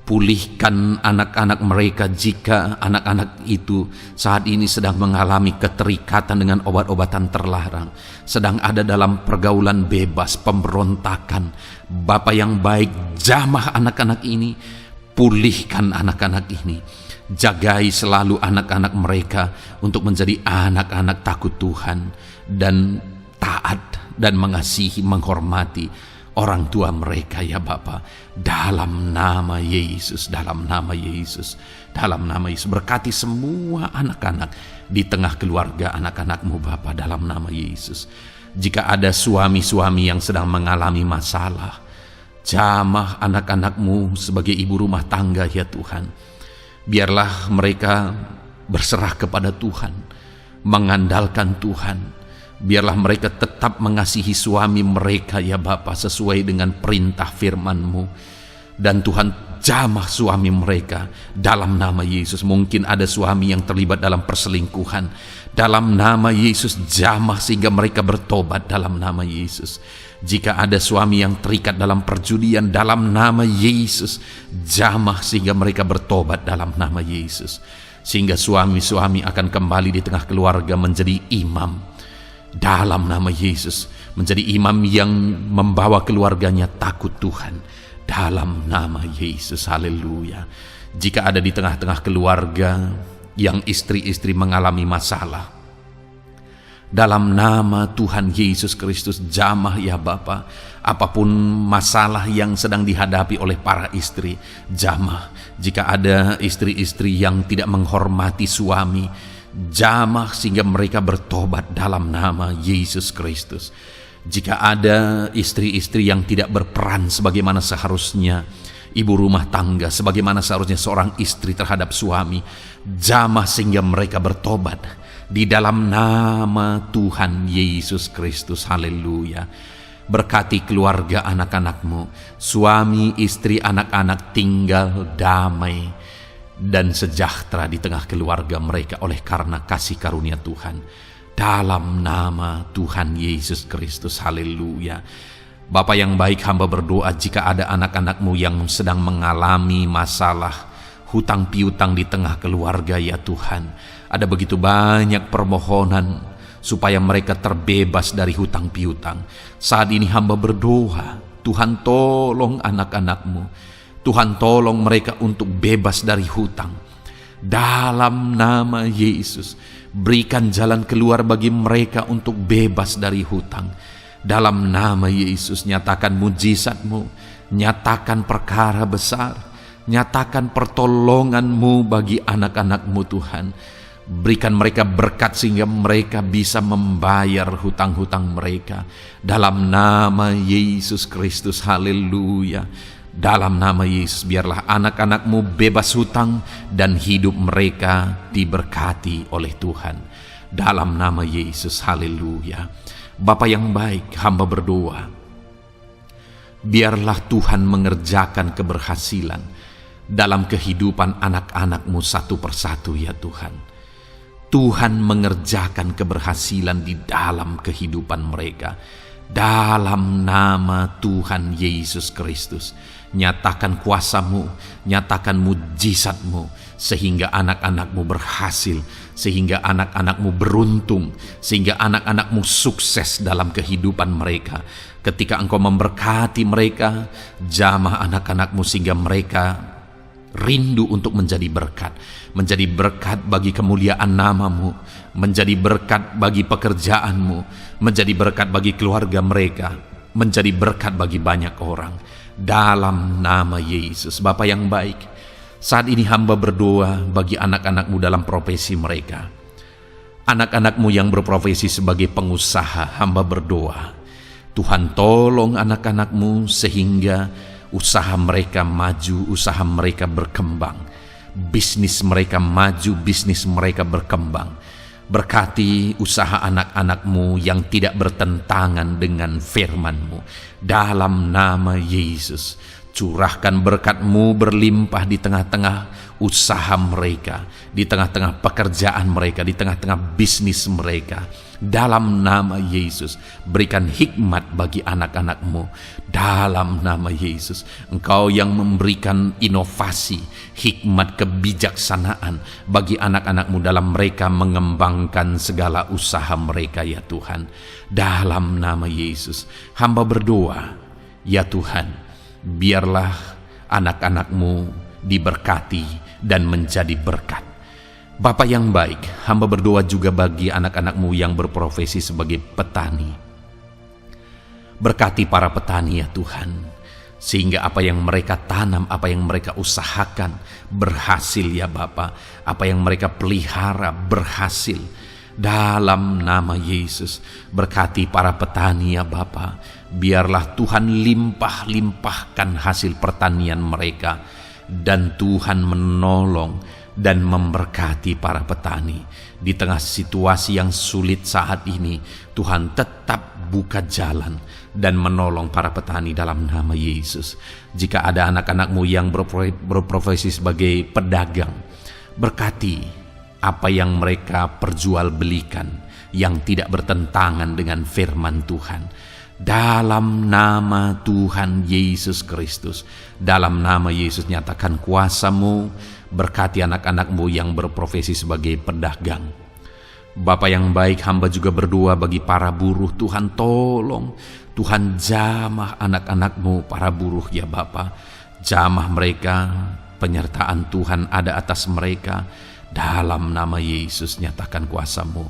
Pulihkan anak-anak mereka jika anak-anak itu saat ini sedang mengalami keterikatan dengan obat-obatan terlarang, sedang ada dalam pergaulan bebas, pemberontakan. Bapa yang baik, jamah anak-anak ini, pulihkan anak-anak ini. Jagai selalu anak-anak mereka untuk menjadi anak-anak takut Tuhan dan taat dan mengasihi, menghormati orang tua mereka ya Bapa. Dalam nama Yesus, dalam nama Yesus, dalam nama Yesus. Berkati semua anak-anak di tengah keluarga anak-anakmu Bapa dalam nama Yesus. Jika ada suami-suami yang sedang mengalami masalah, jamah anak-anakmu sebagai ibu rumah tangga ya Tuhan. Biarlah mereka berserah kepada Tuhan. mengandalkan Tuhan. Biarlah mereka tetap mengasihi suami mereka ya Bapa, sesuai dengan perintah firman-Mu. Dan Tuhan, jamah suami mereka dalam nama Yesus. Mungkin ada suami yang terlibat dalam perselingkuhan, dalam nama Yesus jamah sehingga mereka bertobat dalam nama Yesus. Jika ada suami yang terikat dalam perjudian, dalam nama Yesus jamah sehingga mereka bertobat dalam nama Yesus. Sehingga suami-suami akan kembali di tengah keluarga menjadi imam dalam nama Yesus, menjadi imam yang membawa keluarganya takut Tuhan dalam nama Yesus. Haleluya. Jika ada di tengah-tengah keluarga yang istri-istri mengalami masalah, dalam nama Tuhan Yesus Kristus jamah ya Bapa, apapun masalah yang sedang dihadapi oleh para istri, jamah. Jika ada istri-istri yang tidak menghormati suami, jamah sehingga mereka bertobat dalam nama Yesus Kristus. Jika ada istri-istri yang tidak berperan sebagaimana seharusnya, ibu rumah tangga sebagaimana seharusnya seorang istri terhadap suami, jamah sehingga mereka bertobat di dalam nama Tuhan Yesus Kristus. Haleluya. Berkati keluarga anak-anak-Mu, suami, istri, anak-anak tinggal damai dan sejahtera di tengah keluarga mereka oleh karena kasih karunia Tuhan. Dalam nama Tuhan Yesus Kristus. Haleluya. Bapa yang baik, hamba berdoa jika ada anak-anak-Mu yang sedang mengalami masalah hutang piutang di tengah keluarga ya Tuhan. Ada begitu banyak permohonan supaya mereka terbebas dari hutang piutang. Saat ini hamba berdoa, Tuhan tolong anak-anak-Mu. Tuhan tolong mereka untuk bebas dari hutang. Dalam nama Yesus, berikan jalan keluar bagi mereka untuk bebas dari hutang. Dalam nama Yesus, nyatakan mujizat-Mu, nyatakan perkara besar, nyatakan pertolongan-Mu bagi anak-anak-Mu Tuhan. Berikan mereka berkat sehingga mereka bisa membayar hutang-hutang mereka. Dalam nama Yesus Kristus. Haleluya. Dalam nama Yesus, biarlah anak-anak-Mu bebas hutang dan hidup mereka diberkati oleh Tuhan. Dalam nama Yesus. Haleluya. Bapa yang baik, hamba berdoa, biarlah Tuhan mengerjakan keberhasilan dalam kehidupan anak-anak-Mu satu persatu ya Tuhan. Tuhan mengerjakan keberhasilan di dalam kehidupan mereka. Dalam nama Tuhan Yesus Kristus, nyatakan kuasa-Mu, nyatakan mujizat-Mu, sehingga anak-anak-Mu berhasil, sehingga anak-anak-Mu beruntung, sehingga anak-anak-Mu sukses dalam kehidupan mereka. Ketika Engkau memberkati mereka, jamah anak-anak-Mu sehingga mereka rindu untuk menjadi berkat bagi kemuliaan nama-Mu, menjadi berkat bagi pekerjaan-Mu, menjadi berkat bagi keluarga mereka, menjadi berkat bagi banyak orang. Dalam nama Yesus. Bapa yang baik, saat ini hamba berdoa bagi anak-anak-Mu dalam profesi mereka. Anak-anak-Mu yang berprofesi sebagai pengusaha, hamba berdoa, Tuhan tolong anak-anak-Mu sehingga usaha mereka maju, usaha mereka berkembang, bisnis mereka maju, bisnis mereka berkembang. Berkati usaha anak-anak-Mu yang tidak bertentangan dengan firman-Mu. Dalam nama Yesus, curahkan berkat-Mu berlimpah di tengah-tengah usaha mereka, di tengah-tengah pekerjaan mereka, di tengah-tengah bisnis mereka. Dalam nama Yesus, berikan hikmat bagi anak-anak-Mu. Dalam nama Yesus, Engkau yang memberikan inovasi, hikmat, kebijaksanaan bagi anak-anak-Mu dalam mereka mengembangkan segala usaha mereka ya Tuhan. Dalam nama Yesus, hamba berdoa, ya Tuhan, biarlah anak-anak-Mu diberkati dan menjadi berkat. Bapa yang baik, hamba berdoa juga bagi anak-anak-Mu yang berprofesi sebagai petani. Berkati para petani ya Tuhan, sehingga apa yang mereka tanam, apa yang mereka usahakan berhasil ya Bapa. Apa yang mereka pelihara berhasil. Dalam nama Yesus, berkati para petani ya Bapa. Biarlah Tuhan limpah-limpahkan hasil pertanian mereka, dan Tuhan menolong dan memberkati para petani. Di tengah situasi yang sulit saat ini, Tuhan tetap buka jalan dan menolong para petani dalam nama Yesus. Jika ada anak-anak-Mu yang berprofesi sebagai pedagang, berkati apa yang mereka perjualbelikan yang tidak bertentangan dengan firman Tuhan. Dalam nama Tuhan Yesus Kristus, dalam nama Yesus nyatakan kuasa-Mu, berkati anak-anak-Mu yang berprofesi sebagai pedagang. Bapa yang baik, hamba juga berdoa bagi para buruh. Tuhan tolong, Tuhan jamah anak-anak-Mu para buruh ya Bapa. Jamah mereka, penyertaan Tuhan ada atas mereka. Dalam nama Yesus nyatakan kuasa-Mu.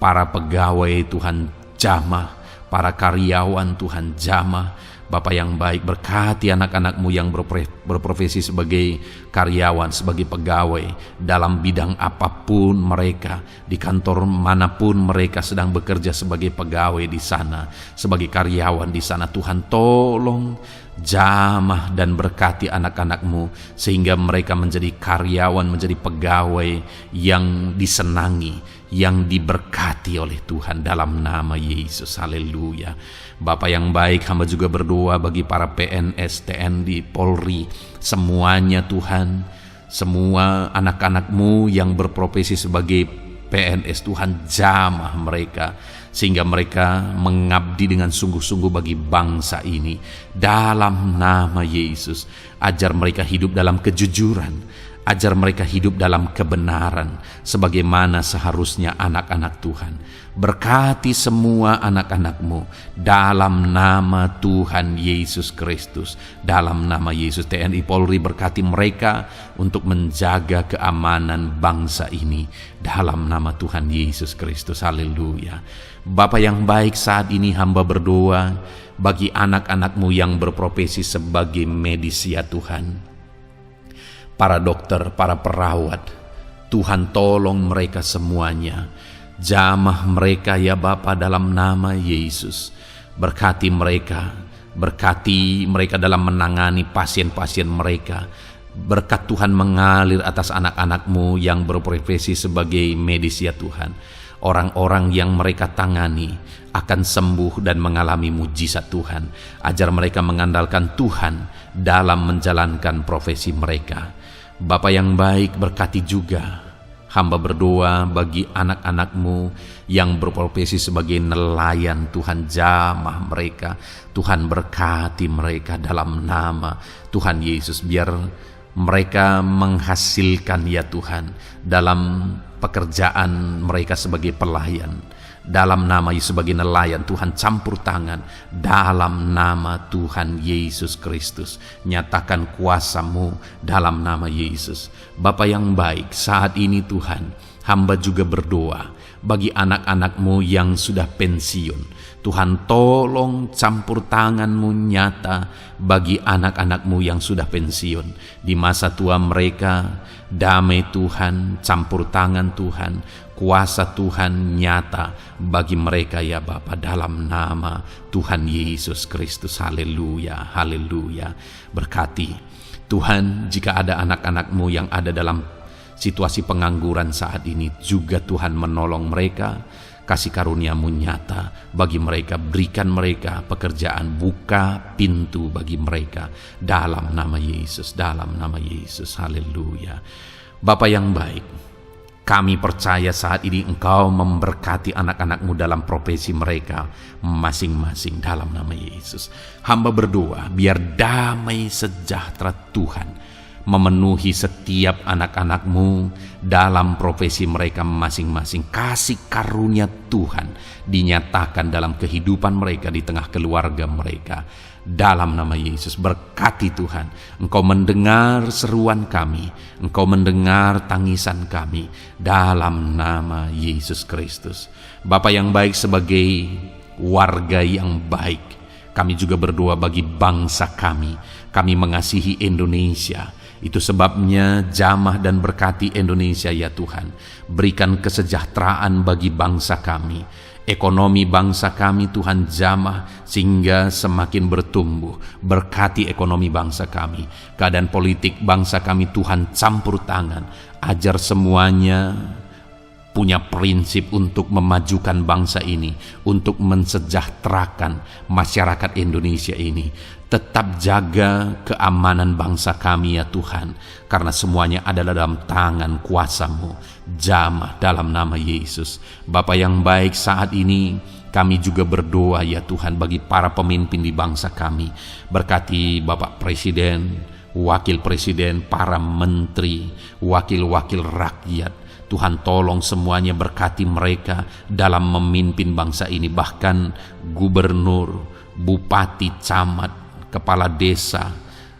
Para pegawai Tuhan jamah, para karyawan Tuhan jamah. Bapa yang baik, berkati anak-anak-Mu yang berprofesi sebagai karyawan, sebagai pegawai dalam bidang apapun mereka, di kantor manapun mereka sedang bekerja sebagai pegawai di sana, sebagai karyawan di sana. Tuhan tolong jamah dan berkati anak-anak-Mu sehingga mereka menjadi karyawan, menjadi pegawai yang disenangi, yang diberkati oleh Tuhan dalam nama Yesus. Haleluya. Bapa yang baik, hamba juga berdoa bagi para PNS, TNI, Polri, semuanya Tuhan, semua anak-anak-Mu yang berprofesi sebagai PNS, Tuhan jamah mereka sehingga mereka mengabdi dengan sungguh-sungguh bagi bangsa ini. Dalam nama Yesus, ajar mereka hidup dalam kejujuran, ajar mereka hidup dalam kebenaran sebagaimana seharusnya anak-anak Tuhan. Berkati semua anak-anak-Mu dalam nama Tuhan Yesus Kristus. Dalam nama Yesus, TNI Polri berkati mereka untuk menjaga keamanan bangsa ini dalam nama Tuhan Yesus Kristus. Haleluya. Bapa yang baik, saat ini hamba berdoa bagi anak-anak-Mu yang berprofesi sebagai medis ya Tuhan. Para dokter, para perawat, Tuhan tolong mereka semuanya. Jamah mereka ya Bapa dalam nama Yesus. Berkati mereka dalam menangani pasien-pasien mereka. Berkat Tuhan mengalir atas anak-anak-Mu yang berprofesi sebagai medis ya Tuhan. Orang-orang yang mereka tangani akan sembuh dan mengalami mujizat Tuhan. Ajar mereka mengandalkan Tuhan dalam menjalankan profesi mereka. Bapa yang baik, berkati juga hamba berdoa bagi anak-anak-Mu yang berprofesi sebagai nelayan. Tuhan jamah mereka, Tuhan berkati mereka dalam nama Tuhan Yesus. Biar mereka menghasilkan ya Tuhan dalam pekerjaan mereka sebagai pelayan. Dalam nama Yesus, sebagai nelayan, Tuhan campur tangan dalam nama Tuhan Yesus Kristus. Nyatakan kuasa-Mu dalam nama Yesus. Bapa yang baik, saat ini Tuhan, hamba juga berdoa bagi anak-anak-Mu yang sudah pensiun. Tuhan tolong campur tangan-Mu nyata bagi anak-anak-Mu yang sudah pensiun. Di masa tua mereka, damai Tuhan, campur tangan Tuhan, kuasa Tuhan nyata bagi mereka ya Bapa dalam nama Tuhan Yesus Kristus. Haleluya, haleluya. Berkati Tuhan, jika ada anak-anak-Mu yang ada dalam situasi pengangguran saat ini, juga Tuhan menolong mereka. Kasih karunia-Mu nyata bagi mereka, berikan mereka pekerjaan, buka pintu bagi mereka dalam nama Yesus, dalam nama Yesus. Haleluya. Bapa yang baik, kami percaya saat ini Engkau memberkati anak-anak-Mu dalam profesi mereka masing-masing dalam nama Yesus. Hamba berdoa biar damai sejahtera Tuhan memenuhi setiap anak-anak-Mu dalam profesi mereka masing-masing. Kasih karunia Tuhan dinyatakan dalam kehidupan mereka, di tengah keluarga mereka. Dalam nama Yesus, berkati Tuhan. Engkau mendengar seruan kami, Engkau mendengar tangisan kami dalam nama Yesus Kristus. Bapa yang baik, sebagai warga yang baik, kami juga berdoa bagi bangsa kami. Kami mengasihi Indonesia. Itu sebabnya jamah dan berkati Indonesia ya Tuhan. Berikan kesejahteraan bagi bangsa kami. Ekonomi bangsa kami Tuhan jamah sehingga semakin bertumbuh. Berkati ekonomi bangsa kami. Keadaan politik bangsa kami Tuhan campur tangan. Ajar semuanya punya prinsip untuk memajukan bangsa ini, untuk mensejahterakan masyarakat Indonesia ini. Tetap jaga keamanan bangsa kami ya Tuhan, karena semuanya adalah dalam tangan kuasa-Mu. Jamah dalam nama Yesus. Bapa yang baik, saat ini kami juga berdoa ya Tuhan bagi para pemimpin di bangsa kami. Berkati Bapak Presiden, Wakil Presiden, para menteri, wakil-wakil rakyat. Tuhan tolong semuanya, berkati mereka dalam memimpin bangsa ini. Bahkan gubernur, bupati, camat, kepala desa,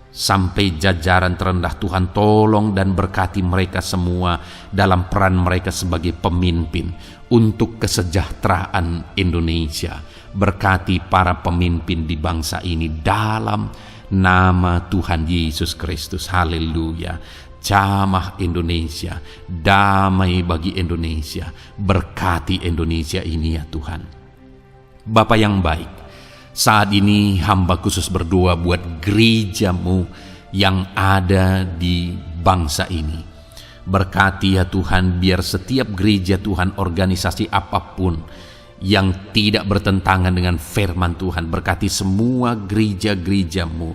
sampai jajaran terendah. Tuhan tolong dan berkati mereka semua dalam peran mereka sebagai pemimpin untuk kesejahteraan Indonesia. Berkati para pemimpin di bangsa ini dalam nama Tuhan Yesus Kristus. Haleluya. Jamah Indonesia, damai bagi Indonesia. Berkati Indonesia ini ya Tuhan. Bapa yang baik, saat ini hamba khusus berdoa buat gereja-Mu yang ada di bangsa ini. Berkati ya Tuhan, biar setiap gereja Tuhan, organisasi apapun yang tidak bertentangan dengan firman Tuhan, berkati semua gereja-gereja-Mu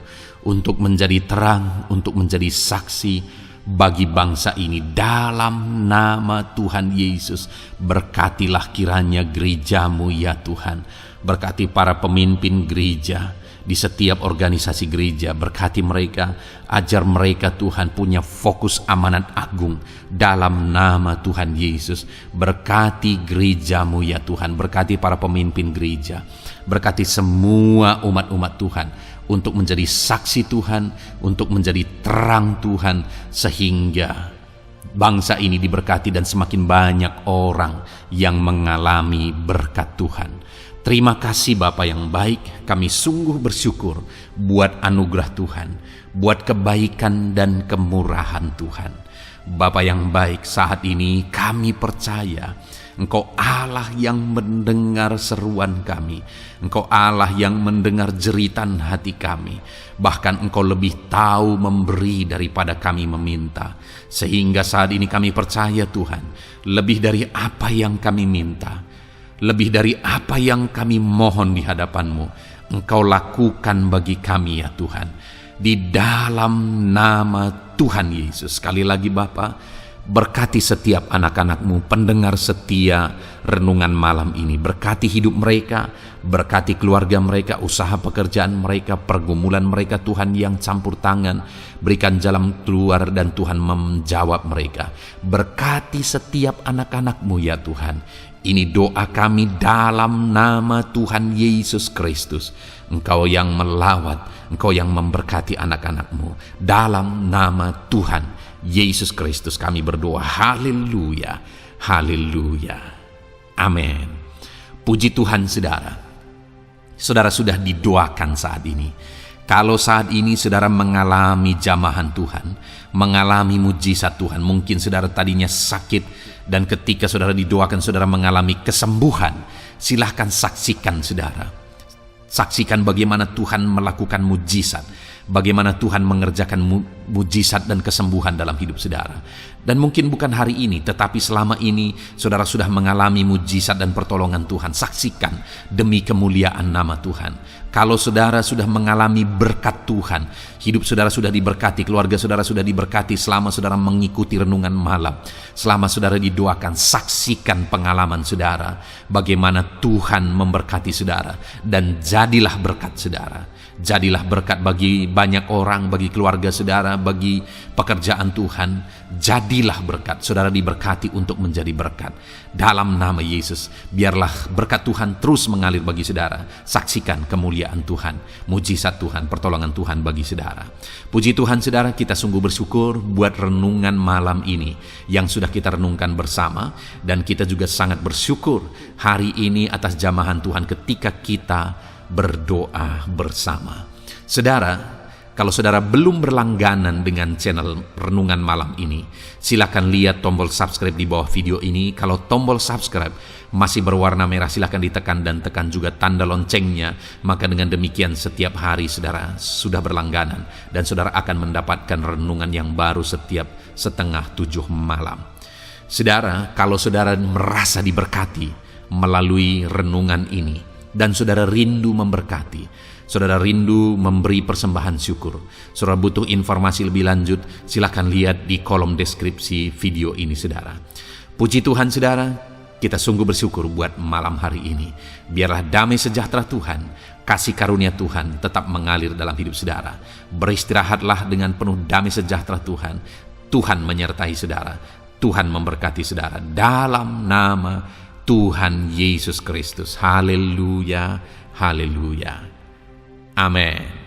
untuk menjadi terang, untuk menjadi saksi bagi bangsa ini dalam nama Tuhan Yesus. Berkatilah kiranya gereja-Mu ya Tuhan. Berkati para pemimpin gereja di setiap organisasi gereja. Berkati mereka, ajar mereka Tuhan punya fokus amanat agung dalam nama Tuhan Yesus. Berkati gereja-Mu ya Tuhan. Berkati para pemimpin gereja. Berkati semua umat-umat Tuhan untuk menjadi saksi Tuhan, untuk menjadi terang Tuhan, sehingga bangsa ini diberkati dan semakin banyak orang yang mengalami berkat Tuhan. Terima kasih Bapa yang baik, kami sungguh bersyukur buat anugerah Tuhan, buat kebaikan dan kemurahan Tuhan. Bapa yang baik, saat ini kami percaya Engkau Allah yang mendengar seruan kami. Engkau Allah yang mendengar jeritan hati kami. Bahkan Engkau lebih tahu memberi daripada kami meminta. Sehingga saat ini kami percaya Tuhan, lebih dari apa yang kami minta, lebih dari apa yang kami mohon di hadapan-Mu, Engkau lakukan bagi kami ya Tuhan. Di dalam nama Tuhan Yesus. Sekali lagi Bapa, berkati setiap anak-anak-Mu, pendengar setia renungan malam ini. Berkati hidup mereka, berkati keluarga mereka, usaha pekerjaan mereka, pergumulan mereka Tuhan yang campur tangan. Berikan jalan keluar dan Tuhan menjawab mereka. Berkati setiap anak-anak-Mu ya Tuhan. Ini doa kami dalam nama Tuhan Yesus Kristus. Engkau yang melawat, Engkau yang memberkati anak-anak-Mu. Dalam nama Tuhan Yesus Kristus kami berdoa. Haleluya, haleluya, amin. Puji Tuhan saudara. Saudara sudah didoakan saat ini. Kalau saat ini saudara mengalami jamahan Tuhan, mengalami mujizat Tuhan, mungkin saudara tadinya sakit dan ketika saudara didoakan saudara mengalami kesembuhan, silahkan saksikan saudara. Saksikan bagaimana Tuhan melakukan mujizat, bagaimana Tuhan mengerjakan mujizat dan kesembuhan dalam hidup saudara. Dan mungkin bukan hari ini, tetapi selama ini saudara sudah mengalami mujizat dan pertolongan Tuhan. Saksikan demi kemuliaan nama Tuhan. Kalau saudara sudah mengalami berkat Tuhan, hidup saudara sudah diberkati, keluarga saudara sudah diberkati selama saudara mengikuti renungan malam, selama saudara didoakan, saksikan pengalaman saudara, bagaimana Tuhan memberkati saudara, dan jadilah berkat saudara. Jadilah berkat bagi banyak orang, bagi keluarga saudara, bagi pekerjaan Tuhan. Jadilah berkat, saudara diberkati untuk menjadi berkat. Dalam nama Yesus, biarlah berkat Tuhan terus mengalir bagi saudara. Saksikan kemuliaan Tuhan, mujizat Tuhan, pertolongan Tuhan bagi saudara. Puji Tuhan saudara, kita sungguh bersyukur buat renungan malam ini yang sudah kita renungkan bersama. Dan kita juga sangat bersyukur hari ini atas jamahan Tuhan ketika kita berdoa bersama. Saudara, kalau saudara belum berlangganan dengan channel renungan malam ini, silakan lihat tombol subscribe di bawah video ini. Kalau tombol subscribe masih berwarna merah, silahkan ditekan dan tekan juga tanda loncengnya. Maka dengan demikian setiap hari saudara sudah berlangganan dan saudara akan mendapatkan renungan yang baru setiap setengah 7 malam. Saudara, kalau saudara merasa diberkati melalui renungan ini dan saudara rindu memberkati, saudara rindu memberi persembahan syukur, saudara butuh informasi lebih lanjut, silakan lihat di kolom deskripsi video ini saudara. Puji Tuhan saudara, kita sungguh bersyukur buat malam hari ini. Biarlah damai sejahtera Tuhan, kasih karunia Tuhan tetap mengalir dalam hidup saudara. Beristirahatlah dengan penuh damai sejahtera Tuhan. Tuhan menyertai saudara, Tuhan memberkati saudara dalam nama Tuhan Yesus Kristus. Haleluya, haleluya. Amin.